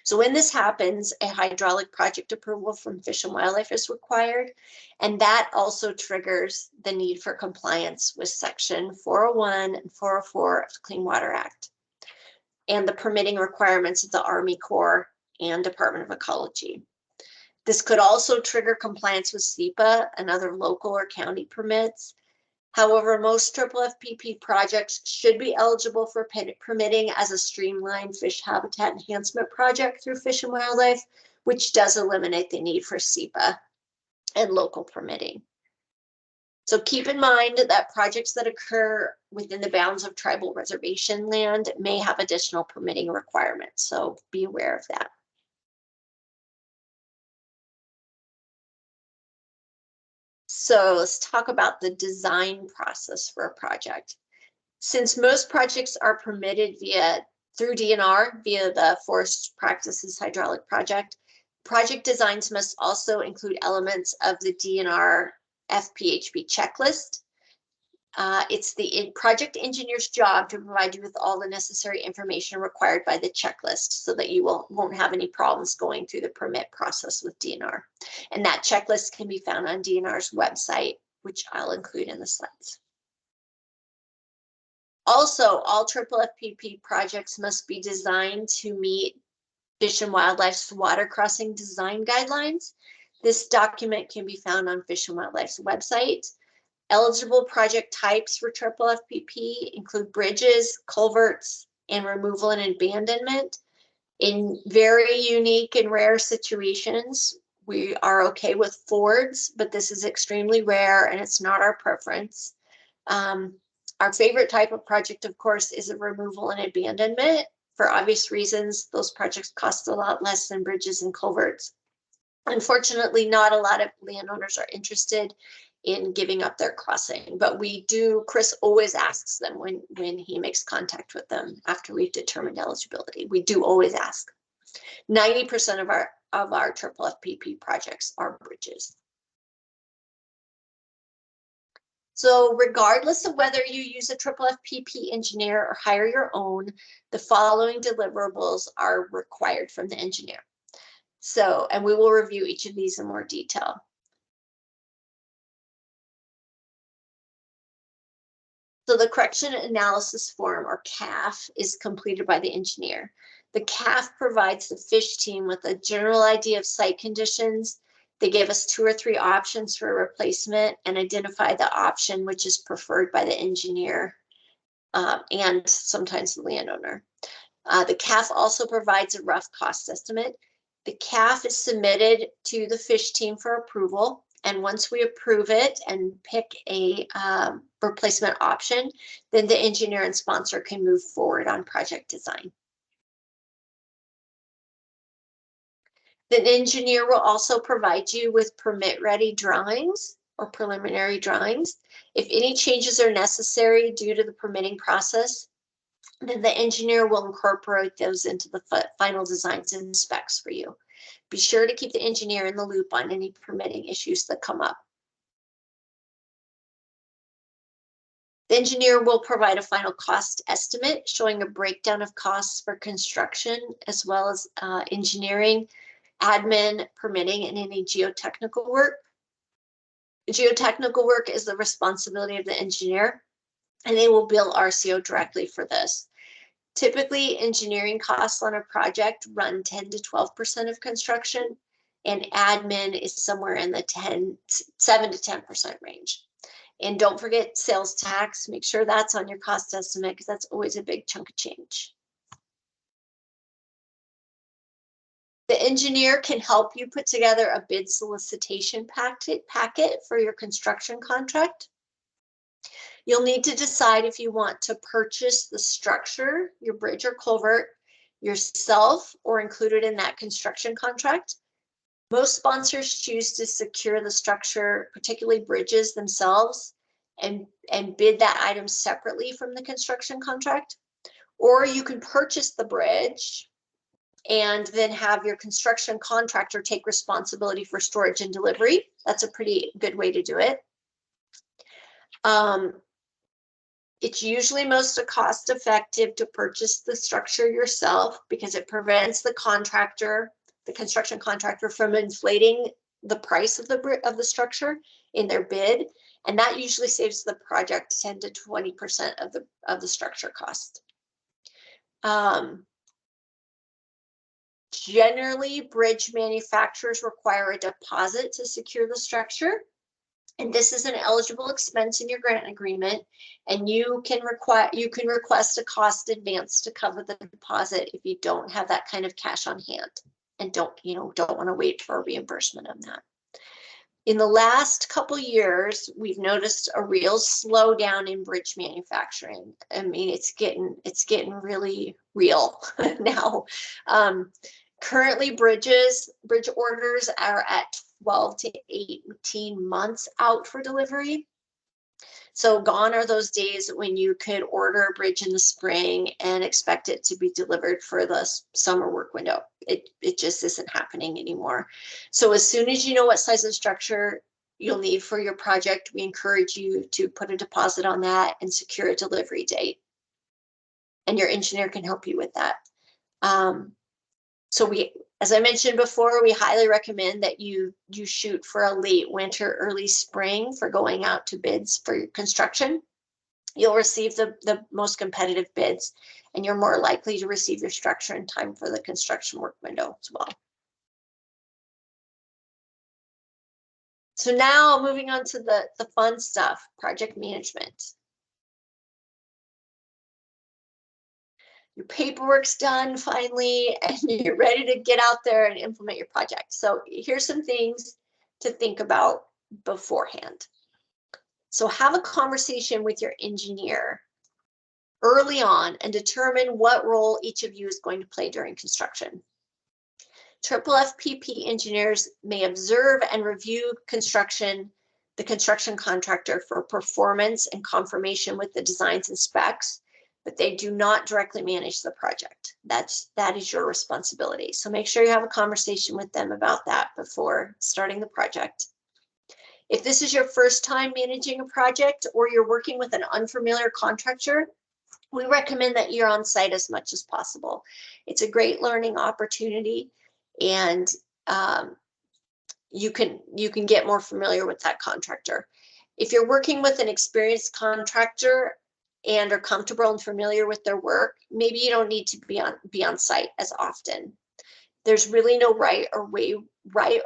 [SPEAKER 1] So when this happens, a hydraulic project approval from Fish and Wildlife is required. And that also triggers the need for compliance with Section 401 and 404 of the Clean Water Act and the permitting requirements of the Army Corps and Department of Ecology. This could also trigger compliance with SEPA and other local or county permits. However, most FFFPP projects should be eligible for permitting as a streamlined fish habitat enhancement project through Fish and Wildlife, which does eliminate the need for SEPA and local permitting. So keep in mind that projects that occur within the bounds of tribal reservation land may have additional permitting requirements, so be aware of that. So let's talk about the design process for a project. Since most projects are permitted through DNR via the Forest Practices Hydraulic Project, project designs must also include elements of the DNR FPHP checklist. It's the project engineer's job to provide you with all the necessary information required by the checklist so that you won't have any problems going through the permit process with DNR. And that checklist can be found on DNR's website, which I'll include in the slides. Also, all FFFPP projects must be designed to meet Fish and Wildlife's water crossing design guidelines. This document can be found on Fish and Wildlife's website. Eligible project types for FFFPP include bridges, culverts, and removal and abandonment. In very unique and rare situations, we are okay with fords, but this is extremely rare and it's not our preference. Our favorite type of project, of course, is a removal and abandonment. For obvious reasons, those projects cost a lot less than bridges and culverts. Unfortunately, not a lot of landowners are interested in giving up their crossing, but we do, Chris always asks them when he makes contact with them after we've determined eligibility. We do always ask. 90% of our FFFPP projects are bridges. So regardless of whether you use a FFFPP engineer or hire your own, the following deliverables are required from the engineer. So, and we will review each of these in more detail. So the correction analysis form, or CAF, is completed by the engineer. The CAF provides the fish team with a general idea of site conditions. They gave us 2 or 3 options for a replacement and identify the option which is preferred by the engineer and sometimes the landowner. The CAF also provides a rough cost estimate. The CAF is submitted to the fish team for approval. And once we approve it and pick a replacement option, then the engineer and sponsor can move forward on project design. The engineer will also provide you with permit-ready drawings or preliminary drawings. If any changes are necessary due to the permitting process, then the engineer will incorporate those into the final designs and specs for you. Be sure to keep the engineer in the loop on any permitting issues that come up. The engineer will provide a final cost estimate showing a breakdown of costs for construction, as well as engineering, admin, permitting, and any geotechnical work. Geotechnical work is the responsibility of the engineer, and they will bill RCO directly for this. Typically, engineering costs on a project run 10 to 12% of construction, and admin is somewhere in the 7 to 10% range. And don't forget sales tax. Make sure that's on your cost estimate because that's always a big chunk of change. The engineer can help you put together a bid solicitation packet for your construction contract. You'll need to decide if you want to purchase the structure, your bridge or culvert, yourself, or include it in that construction contract. Most sponsors choose to secure the structure, particularly bridges themselves, and bid that item separately from the construction contract. Or you can purchase the bridge and then have your construction contractor take responsibility for storage and delivery. That's a pretty good way to do it. It's usually most cost effective to purchase the structure yourself because it prevents the construction contractor from inflating the price of the structure in their bid, and that usually saves the project 10 to 20% of the structure cost. Generally, bridge manufacturers require a deposit to secure the structure. And this is an eligible expense in your grant agreement, and you can request a cost advance to cover the deposit if you don't have that kind of cash on hand and don't want to wait for a reimbursement on that. In the last couple years, we've noticed a real slowdown in bridge manufacturing. I mean, it's getting really real now. Currently, bridge orders are at 12 to 18 months out for delivery. So gone are those days when you could order a bridge in the spring and expect it to be delivered for the summer work window. It just isn't happening anymore. So as soon as you know what size of structure you'll need for your project, we encourage you to put a deposit on that and secure a delivery date. And your engineer can help you with that. So as I mentioned before, we highly recommend that you shoot for a late winter, early spring for going out to bids for your construction. you'll receive the most competitive bids, and you're more likely to receive your structure in time for the construction work window as well. So now moving on to the fun stuff, project management. Your paperwork's done finally, and you're ready to get out there and implement your project. So here's some things to think about beforehand. So have a conversation with your engineer early on and determine what role each of you is going to play during construction. FFFPP engineers may observe and review the construction contractor for performance and confirmation with the designs and specs, but they do not directly manage the project. That is your responsibility. So make sure you have a conversation with them about that before starting the project. If this is your first time managing a project or you're working with an unfamiliar contractor, we recommend that you're on site as much as possible. It's a great learning opportunity, and you can get more familiar with that contractor. If you're working with an experienced contractor and are comfortable and familiar with their work, maybe you don't need to be on site as often. There's really no right or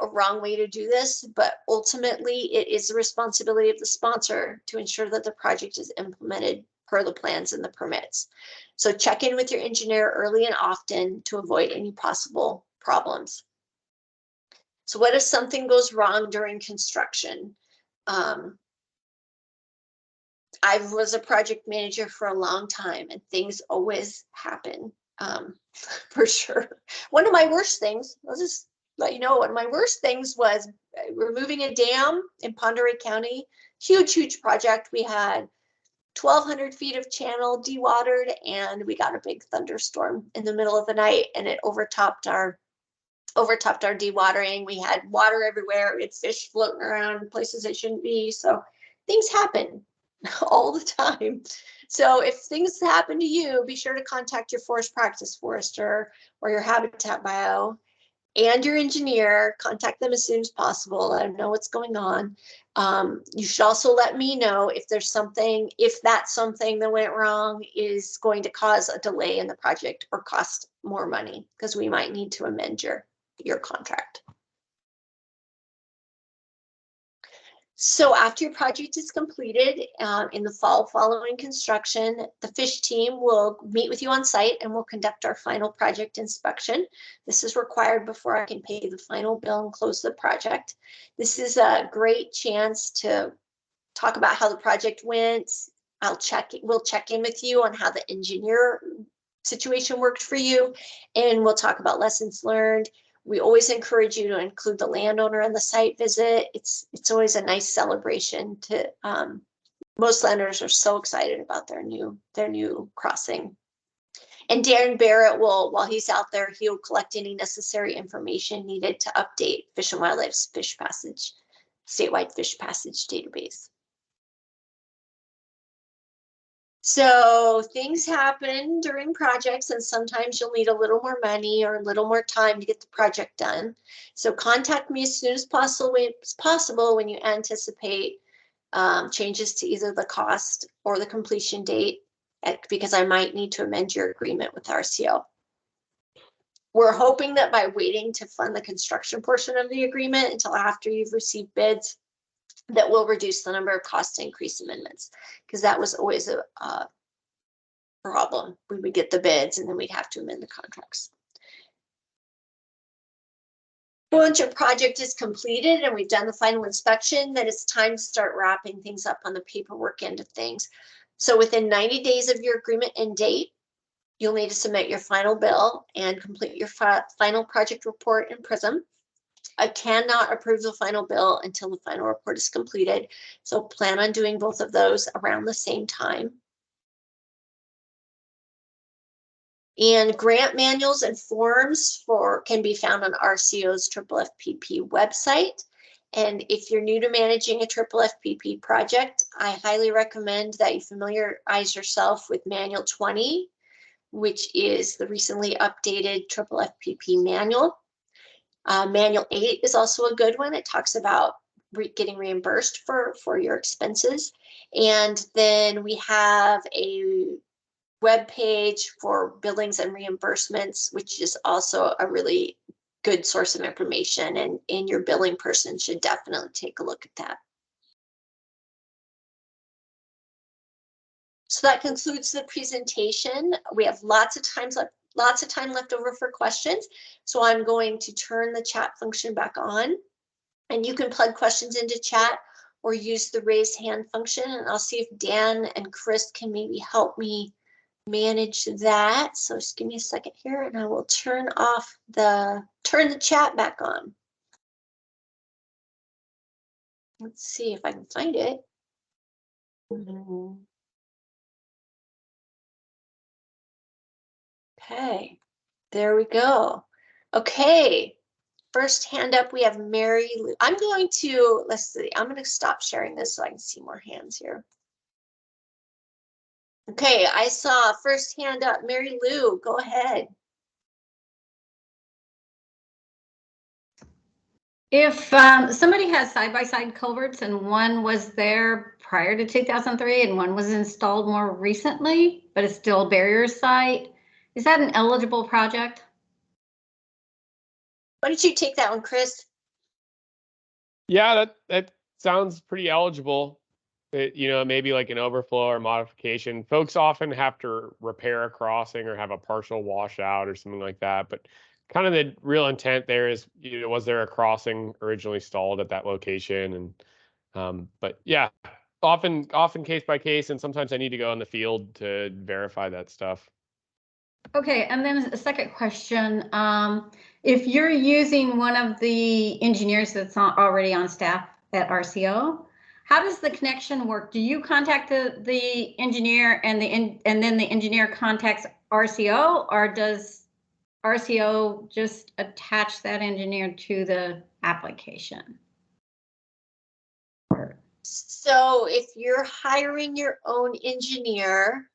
[SPEAKER 1] wrong way to do this, but ultimately it is the responsibility of the sponsor to ensure that the project is implemented per the plans and the permits. So check in with your engineer early and often to avoid any possible problems. So what if something goes wrong during construction? I was a project manager for a long time, and things always happen, for sure. One of my worst things, I'll just let you know, one of my worst things was removing a dam in Pend Oreille County. Huge project. We had 1,200 feet of channel dewatered, and we got a big thunderstorm in the middle of the night, and it overtopped our dewatering. We had water everywhere. We had fish floating around places they shouldn't be. So things happen all the time. So if things happen to you, be sure to contact your forest practice forester or your habitat bio and your engineer. Contact them as soon as possible. Let them know what's going on. You should also let me know if that something that went wrong is going to cause a delay in the project or cost more money, because we might need to amend your contract. So after your project is completed, in the fall following construction, the FISH team will meet with you on site and we'll conduct our final project inspection. This is required before I can pay the final bill and close the project. This is a great chance to talk about how the project went. We'll check in with you on how the engineer situation worked for you, and we'll talk about lessons learned. We always encourage you to include the landowner on the site visit. It's always a nice celebration. Most landowners are so excited about their new crossing. And Darren Barrett will, while he's out there, he'll collect any necessary information needed to update Fish and Wildlife's statewide fish passage database. So things happen during projects, and sometimes you'll need a little more money or a little more time to get the project done. So contact me as soon as possible when you anticipate changes to either the cost or the completion date, because I might need to amend your agreement with RCO. We're hoping that by waiting to fund the construction portion of the agreement until after you've received bids, that will reduce the number of cost increase amendments, because that was always a problem. We would get the bids and then we'd have to amend the contracts. Once your project is completed and we've done the final inspection, then it's time to start wrapping things up on the paperwork end of things. So within 90 days of your agreement end date, you'll need to submit your final bill and complete your final project report in PRISM. I cannot approve the final bill until the final report is completed, so plan on doing both of those around the same time. And grant manuals and forms can be found on RCO's FFFPP website. And if you're new to managing a FFFPP project, I highly recommend that you familiarize yourself with Manual 20, which is the recently updated FFFPP manual. Manual 8 is also a good one. It talks about getting reimbursed for your expenses. And then we have a web page for billings and reimbursements, which is also a really good source of information, and your billing person should definitely take a look at that. So that concludes the presentation. We have lots of time left over for questions. So I'm going to turn the chat function back on, and you can plug questions into chat or use the raise hand function. And I'll see if Dan and Chris can maybe help me manage that. So just give me a second here, and I will turn the chat back on. Let's see if I can find it. Okay, there we go. Okay, first hand up, we have Mary Lou. I'm going to stop sharing this so I can see more hands here. Okay, I saw first hand up, Mary Lou, go ahead.
[SPEAKER 4] If somebody has side-by-side culverts and one was there prior to 2003 and one was installed more recently, but it's still a barrier site, is that an eligible project?
[SPEAKER 1] Why don't you take that one, Chris?
[SPEAKER 2] Yeah, that sounds pretty eligible. Maybe like an overflow or modification. Folks often have to repair a crossing or have a partial washout or something like that. But kind of the real intent there is, was there a crossing originally stalled at that location? And but yeah, often case by case, and sometimes I need to go in the field to verify that stuff.
[SPEAKER 4] Okay, and then a second question. If you're using one of the engineers that's not already on staff at RCO, how does the connection work? Do you contact the engineer and then the engineer contacts RCO, or does RCO just attach that engineer to the application?
[SPEAKER 1] So if you're hiring your own engineer,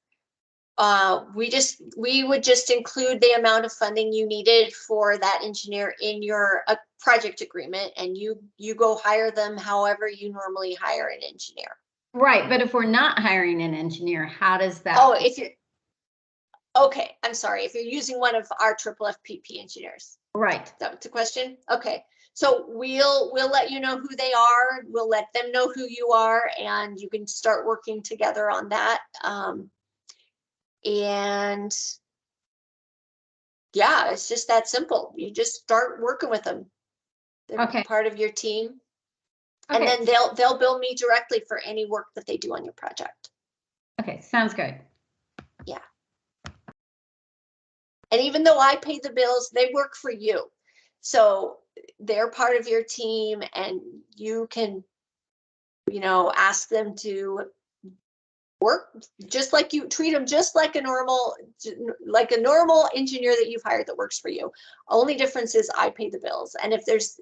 [SPEAKER 1] we would just include the amount of funding you needed for that engineer in your project agreement, and you go hire them however you normally hire an engineer.
[SPEAKER 4] Right, but if we're not hiring an engineer, how does that?
[SPEAKER 1] Oh, okay, I'm sorry. If you're using one of our FFFPP engineers.
[SPEAKER 4] Right.
[SPEAKER 1] That's the question. Okay, so we'll let you know who they are. We'll let them know who you are, and you can start working together on that. And yeah, it's just that simple. You just start working with them. They're
[SPEAKER 4] okay.
[SPEAKER 1] part of your team.
[SPEAKER 4] Okay.
[SPEAKER 1] And then they'll bill me directly for any work that they do on your project.
[SPEAKER 4] Okay, sounds good.
[SPEAKER 1] Yeah. And even though I pay the bills, they work for you. So they're part of your team, and you can, ask them to work just like you treat them, just like a normal engineer that you've hired that works for you. Only difference is I pay the bills. And if there's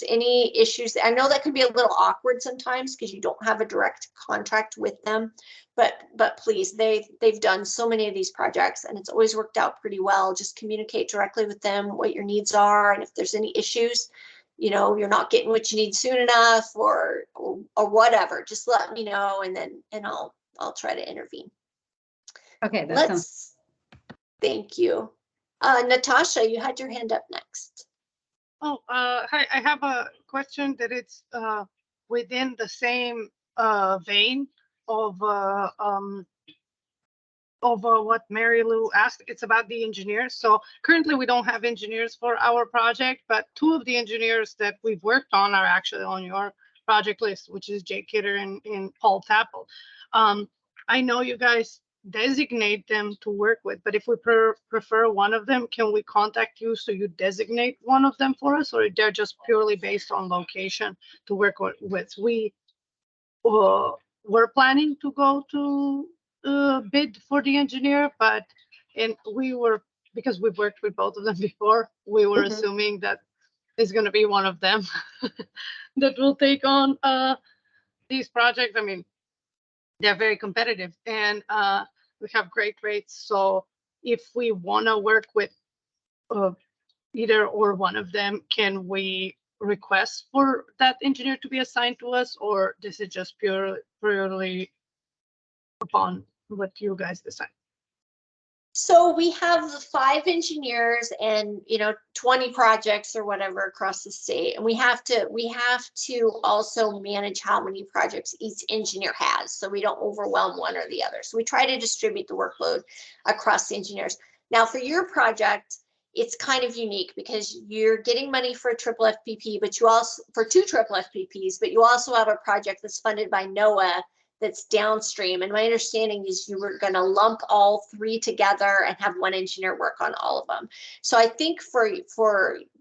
[SPEAKER 1] any issues, I know that can be a little awkward sometimes because you don't have a direct contract with them, but please, they've done so many of these projects and it's always worked out pretty well. Just communicate directly with them what your needs are, and if there's any issues, you're not getting what you need soon enough or whatever, just let me know, and I'll try to intervene.
[SPEAKER 4] Okay,
[SPEAKER 1] Thank you. Natasha, you had your hand up next.
[SPEAKER 5] Oh, hi, I have a question that it's within the same vein of what Mary Lou asked. It's about the engineers. So currently we don't have engineers for our project, but two of the engineers that we've worked on are actually on your project list, which is Jay Kidder and Paul Tappel. I know you guys designate them to work with, but if we prefer one of them, can we contact you so you designate one of them for us, or they're just purely based on location to work with? We were planning to go to bid for the engineer, because we've worked with both of them before, we were assuming that it's going to be one of them that will take on these projects. I mean, they're very competitive, and we have great rates. So if we want to work with either or one of them, can we request for that engineer to be assigned to us, or this is just purely upon what you guys decide?
[SPEAKER 1] So we have the 5 engineers and 20 projects or whatever across the state, and we have to also manage how many projects each engineer has, so we don't overwhelm one or the other. So we try to distribute the workload across the engineers. Now for your project, it's kind of unique because you're getting money for a triple FPP, but you also for 2 triple FPPs, but you also have a project that's funded by NOAA that's downstream. And my understanding is you were going to lump all 3 together and have one engineer work on all of them. So I think for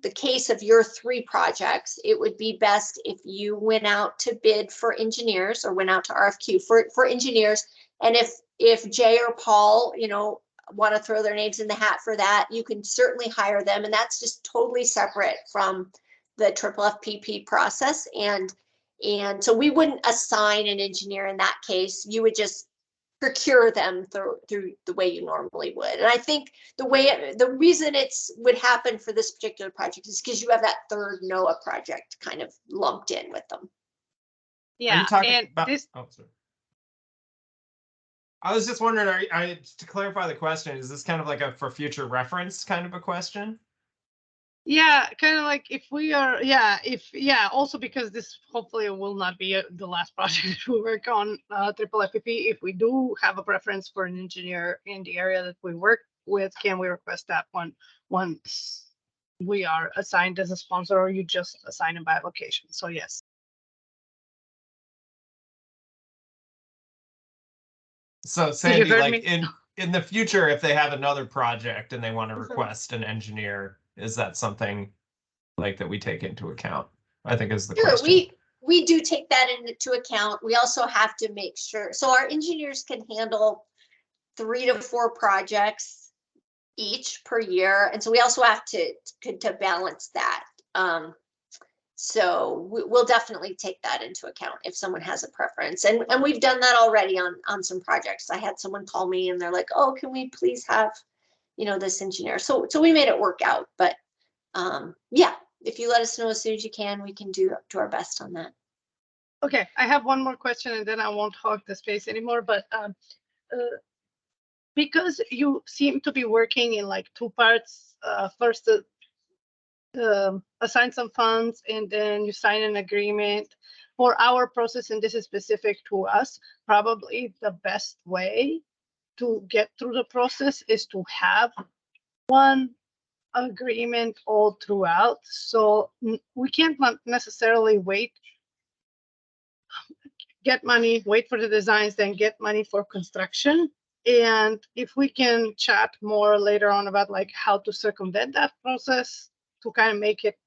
[SPEAKER 1] the case of your 3 projects, it would be best if you went out to bid for engineers or went out to RFQ for engineers. And if Jay or Paul, want to throw their names in the hat for that, you can certainly hire them. And that's just totally separate from the triple FPP process. And so we wouldn't assign an engineer in that case. You would just procure them through the way you normally would. And I think the reason it's would happen for this particular project is because you have that 3rd NOAA project kind of lumped in with them.
[SPEAKER 5] Yeah,
[SPEAKER 3] Are you talking
[SPEAKER 5] and
[SPEAKER 3] about
[SPEAKER 5] this,
[SPEAKER 3] oh, sorry. I was just wondering, to clarify the question, is this kind of like a for future reference kind of a question?
[SPEAKER 5] yeah, kind of like if we are, also because this hopefully will not be the last project we work on triple FPP. If we do have a preference for an engineer in the area that we work with, can we request that one once we are assigned as a sponsor, or you just assign them by location? So yes.
[SPEAKER 3] So Sandy,
[SPEAKER 5] heard
[SPEAKER 3] like
[SPEAKER 5] me?
[SPEAKER 3] in the future, if they have another project and they want to
[SPEAKER 1] Mhm.
[SPEAKER 3] request an engineer, is that something like that we take into account? I think is the
[SPEAKER 1] Sure,
[SPEAKER 3] question.
[SPEAKER 1] we do take that into account. We also have to make sure, so our engineers can handle 3 to 4 projects each per year, and so we also have to balance that. So we'll definitely take that into account if someone has a preference, and we've done that already on some projects. I had someone call me and they're like, "Oh, can we please have this engineer?" So we made it work out, but yeah, if you let us know as soon as you can, we can do our best on that.
[SPEAKER 5] Okay, I have one more question and then I won't hog the space anymore, but because you seem to be working in like 2 parts, first assign some funds and then you sign an agreement. For our process, and this is specific to us, probably the best way to get through the process is to have one agreement all throughout. So we can't necessarily get money, wait for the designs, then get money for construction. And if we can chat more later on about like how to circumvent that process to kind of make it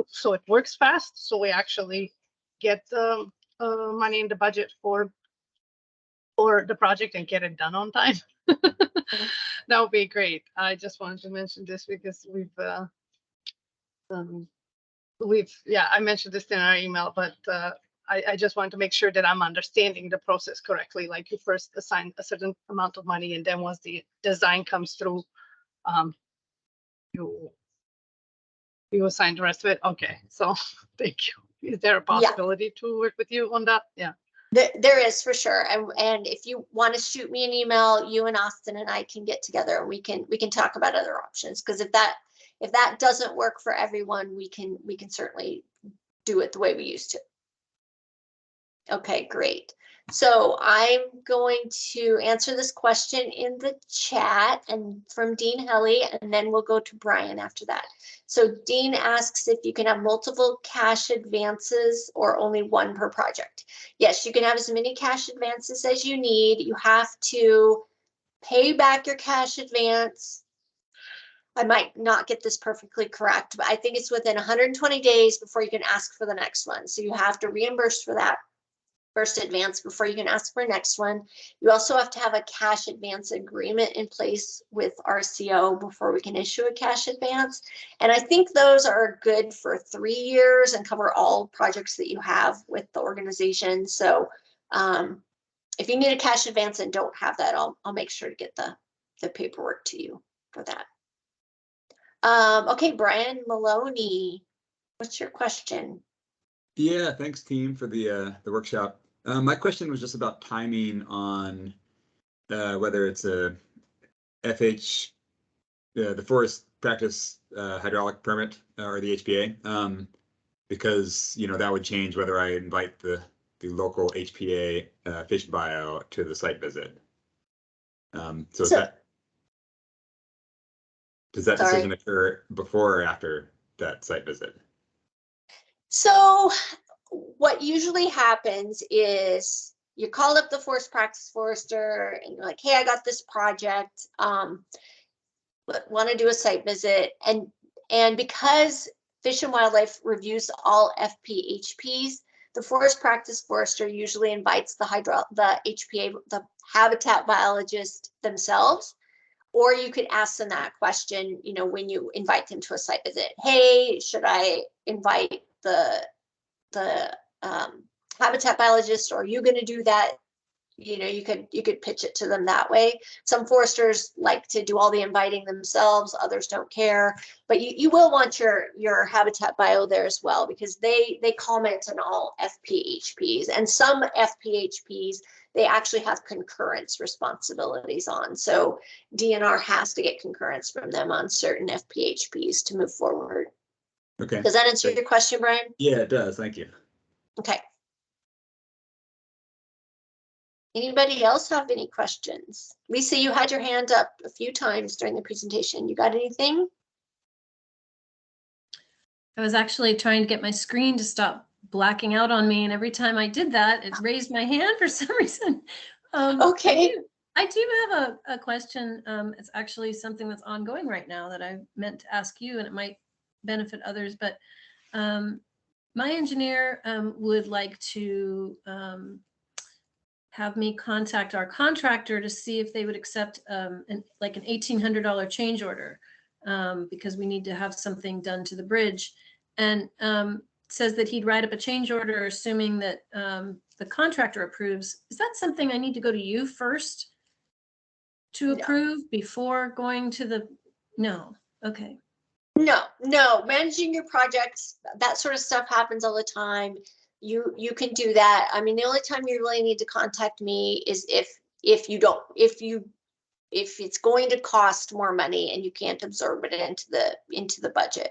[SPEAKER 5] so it works fast, so we actually get money in the budget for the project and get it done on time. That would be great. I just wanted to mention this because I mentioned this in our email, but I just want to make sure that I'm understanding the process correctly. Like you first assign a certain amount of money, and then once the design comes through, you assign the rest of it. Okay, so thank you. Is there a possibility to work with you on that? Yeah.
[SPEAKER 1] There is for sure, and if you want to shoot me an email, you and Austin and I can get together. We can talk about other options, because if that doesn't work for everyone, we can certainly do it the way we used to. Okay, great. So I'm going to answer this question in the chat and from Dean Helly, and then we'll go to Brian after that. So Dean asks if you can have multiple cash advances or only one per project. Yes, you can have as many cash advances as you need. You have to pay back your cash advance. I might not get this perfectly correct, but I think it's within 120 days before you can ask for the next one. So you have to reimburse for that first advance before you can ask for a next one. You also have to have a cash advance agreement in place with RCO before we can issue a cash advance. And I think those are good for 3 years and cover all projects that you have with the organization. So if you need a cash advance and don't have that, I'll make sure to get the paperwork to you for that. Okay, Brian Maloney What's your question?
[SPEAKER 6] Yeah, thanks team for the workshop. My question was just about timing on whether it's a FH, the forest practice hydraulic permit or the HPA, because that would change whether I invite the local HPA fish bio to the site visit. So does that decision occur before or after that site visit?
[SPEAKER 1] So what usually happens is you call up the forest practice forester and you're like, hey, I got this project, but want to do a site visit. And because Fish and Wildlife reviews all FPHPs, the forest practice forester usually invites the HPA, the habitat biologist themselves, or you could ask them that question, when you invite them to a site visit. Hey, should I invite the habitat biologist, or are you going to do that? You could pitch it to them that way. Some foresters like to do all the inviting themselves, others don't care, but you will want your habitat bio there as well, because they comment on all FPHPs, and some FPHPs they actually have concurrence responsibilities on. So DNR has to get concurrence from them on certain FPHPs to move forward.
[SPEAKER 6] Okay.
[SPEAKER 1] Does that answer your question, Brian?
[SPEAKER 6] Yeah, it does. Thank you.
[SPEAKER 1] Okay. Anybody else have any questions? Lisa, you had your hand up a few times during the presentation. You got anything?
[SPEAKER 7] I was actually trying to get my screen to stop blacking out on me, and every time I did that, it raised my hand for some reason.
[SPEAKER 1] Okay.
[SPEAKER 7] I do have a question. It's actually something that's ongoing right now that I meant to ask you, and it might benefit others, but my engineer would like to have me contact our contractor to see if they would accept an $1,800 change order, because we need to have something done to the bridge, and says that he'd write up a change order assuming that the contractor approves. Is that something I need to go to you first to approve before going to the? No. Okay.
[SPEAKER 1] No, managing your projects, that sort of stuff happens all the time. You can do that. I mean, the only time you really need to contact me is if it's going to cost more money and you can't absorb it into the budget,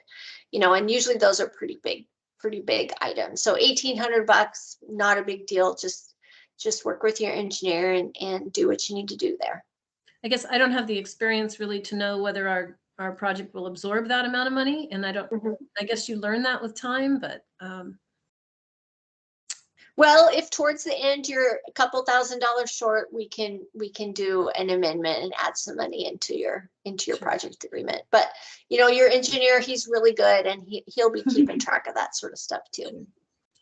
[SPEAKER 1] and usually those are pretty big items. So $1,800, not a big deal. Just work with your engineer and do what you need to do there.
[SPEAKER 7] I guess I don't have the experience really to know whether our project will absorb that amount of money, and I don't. I guess you learn that with time, but.
[SPEAKER 1] Well, if towards the end you're a couple $1,000s short, we can do an amendment and add some money into your project agreement. But your engineer, he's really good, and he'll be keeping track of that sort of stuff too.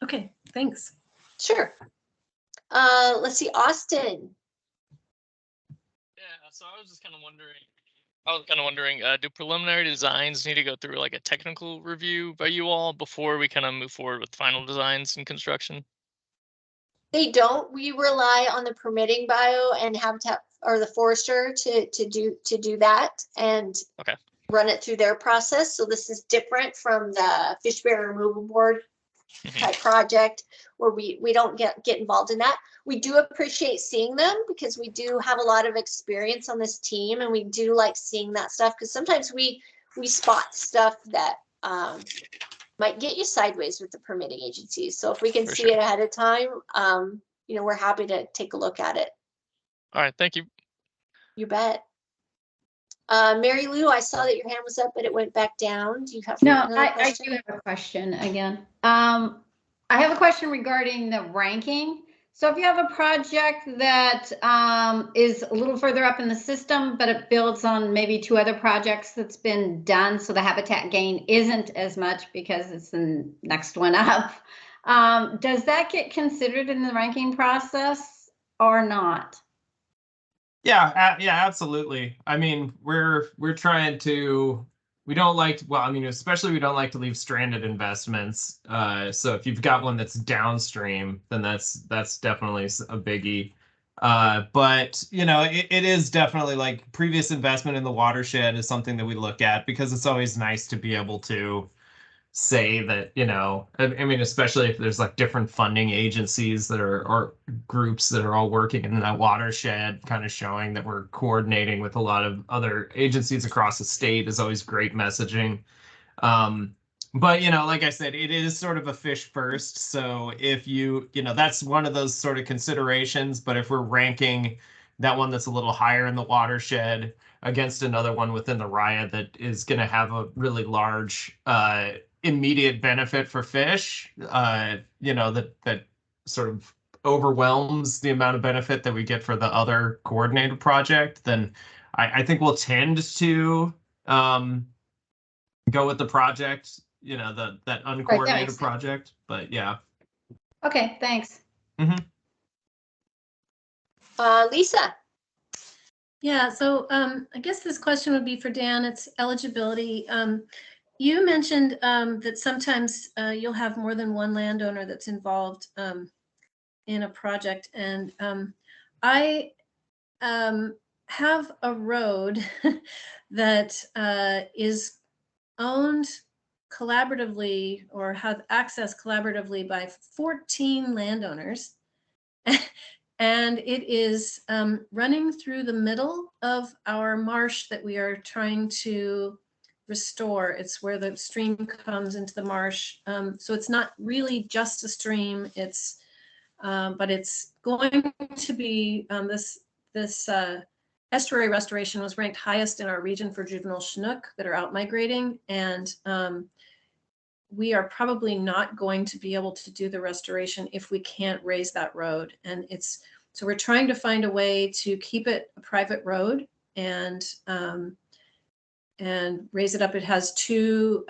[SPEAKER 7] Okay, thanks.
[SPEAKER 1] Sure. Let's see, Austin.
[SPEAKER 8] Yeah, so I was kind of wondering, do preliminary designs need to go through like a technical review by you all before we kind of move forward with final designs and construction?
[SPEAKER 1] They don't. We rely on the permitting bio and habitat, or the forester to do that and run it through their process. So this is different from the fish barrier removal board type project, where we don't get involved in that. We do appreciate seeing them because we do have a lot of experience on this team, and we do like seeing that stuff, because sometimes we spot stuff that might get you sideways with the permitting agencies. So if we can see it ahead of time, we're happy to take a look at it.
[SPEAKER 8] All right, thank you.
[SPEAKER 1] You bet. Mary Lou, I saw that your hand was up, but it went back down. Do you have
[SPEAKER 4] another question? I do have a question again. I have a question regarding the ranking. So if you have a project that is a little further up in the system, but it builds on maybe 2 other projects that's been done, so the habitat gain isn't as much because it's the next one up, does that get considered in the ranking process or not?
[SPEAKER 3] Yeah, absolutely. I mean, we're trying to. We don't like to, especially we don't like to leave stranded investments. So if you've got one that's downstream, then that's definitely a biggie. But it is definitely like previous investment in the watershed is something that we look at, because it's always nice to be able to say that, you know, I mean, especially if there's like different funding agencies that are, or groups that are all working in that watershed, kind of showing that we're coordinating with a lot of other agencies across the state is always great messaging. But, you know, like I said, it is sort of a fish first. So if you know, that's one of those sort of considerations. But if we're ranking that one that's a little higher in the watershed against another one within the RIA that is going to have a really large immediate benefit for fish, you know, that sort of overwhelms the amount of benefit that we get for the other coordinated project, then I think we'll tend to go with the project, you know, that uncoordinated
[SPEAKER 4] sense.
[SPEAKER 3] project. But yeah.
[SPEAKER 4] Okay, thanks.
[SPEAKER 1] Lisa.
[SPEAKER 7] Yeah, so I guess this question would be for Dan. It's eligibility. You mentioned that sometimes you'll have more than one landowner that's involved in a project, and I have a road that is owned collaboratively or have access collaboratively by 14 landowners. And it is running through the middle of our marsh that we are trying to restore. It's where the stream comes into the marsh. So it's not really just a stream. It's, but it's going to be this estuary restoration was ranked highest in our region for juvenile Chinook that are out migrating, and we are probably not going to be able to do the restoration if we can't raise that road. And so we're trying to find a way to keep it a private road and raise it up. It has two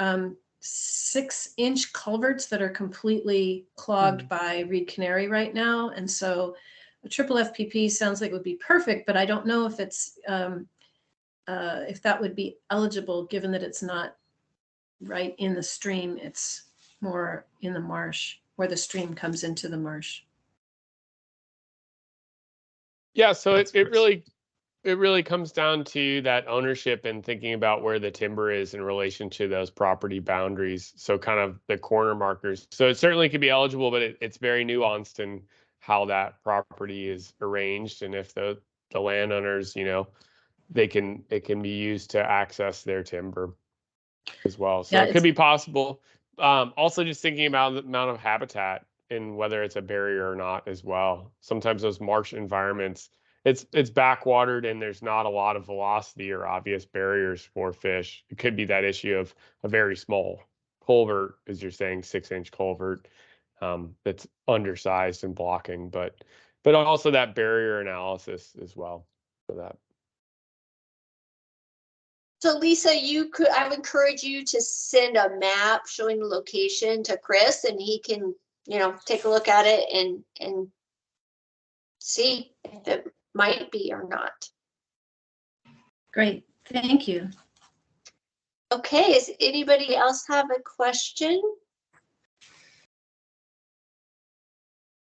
[SPEAKER 7] 6-inch culverts that are completely clogged by reed canary right now. And so a triple FPP sounds like it would be perfect, but I don't know if it's if that would be eligible, given that it's not right in the stream. It's more in the marsh where the stream comes into the marsh.
[SPEAKER 2] Yeah, so it really comes down to that ownership and thinking about where the timber is in relation to those property boundaries. So kind of the corner markers. So it certainly could be eligible, but it's very nuanced in how that property is arranged, and if the landowners, you know, it can be used to access their timber as well. So
[SPEAKER 7] Yeah,
[SPEAKER 2] it could be possible. Also, just thinking about the amount of habitat and whether it's a barrier or not as well. Sometimes those marsh environments, it's backwatered and there's not a lot of velocity or obvious barriers for fish. It could be that issue of a very small culvert, as you're saying, 6-inch culvert, that's undersized and blocking, but also that barrier analysis as well for that.
[SPEAKER 1] So Lisa, I would encourage you to send a map showing the location to Chris, and he can, you know, take a look at it and see if it might be or not.
[SPEAKER 7] Great, thank you.
[SPEAKER 1] Okay, does anybody else have a question?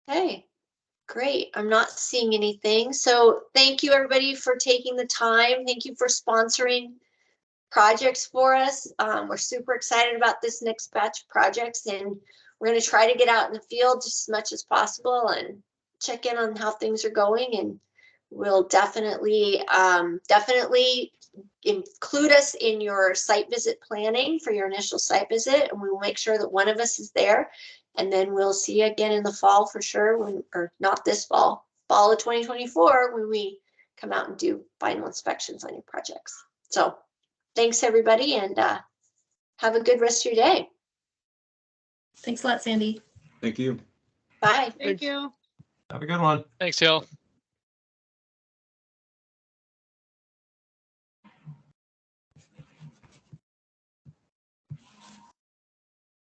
[SPEAKER 1] Okay, great. I'm not seeing anything. So thank you everybody for taking the time. Thank you for sponsoring projects for us. We're super excited about this next batch of projects, and we're going to try to get out in the field just as much as possible and check in on how things are going. And we'll definitely include us in your site visit planning for your initial site visit, and we will make sure that one of us is there. And then we'll see you again in the fall for sure, or not this fall of 2024, when we come out and do final inspections on your projects. So thanks everybody, and have a good rest of your day.
[SPEAKER 7] Thanks a lot, Sandy.
[SPEAKER 6] Thank you.
[SPEAKER 1] Bye.
[SPEAKER 5] Thank you.
[SPEAKER 3] Have a good one.
[SPEAKER 8] Thanks, y'all.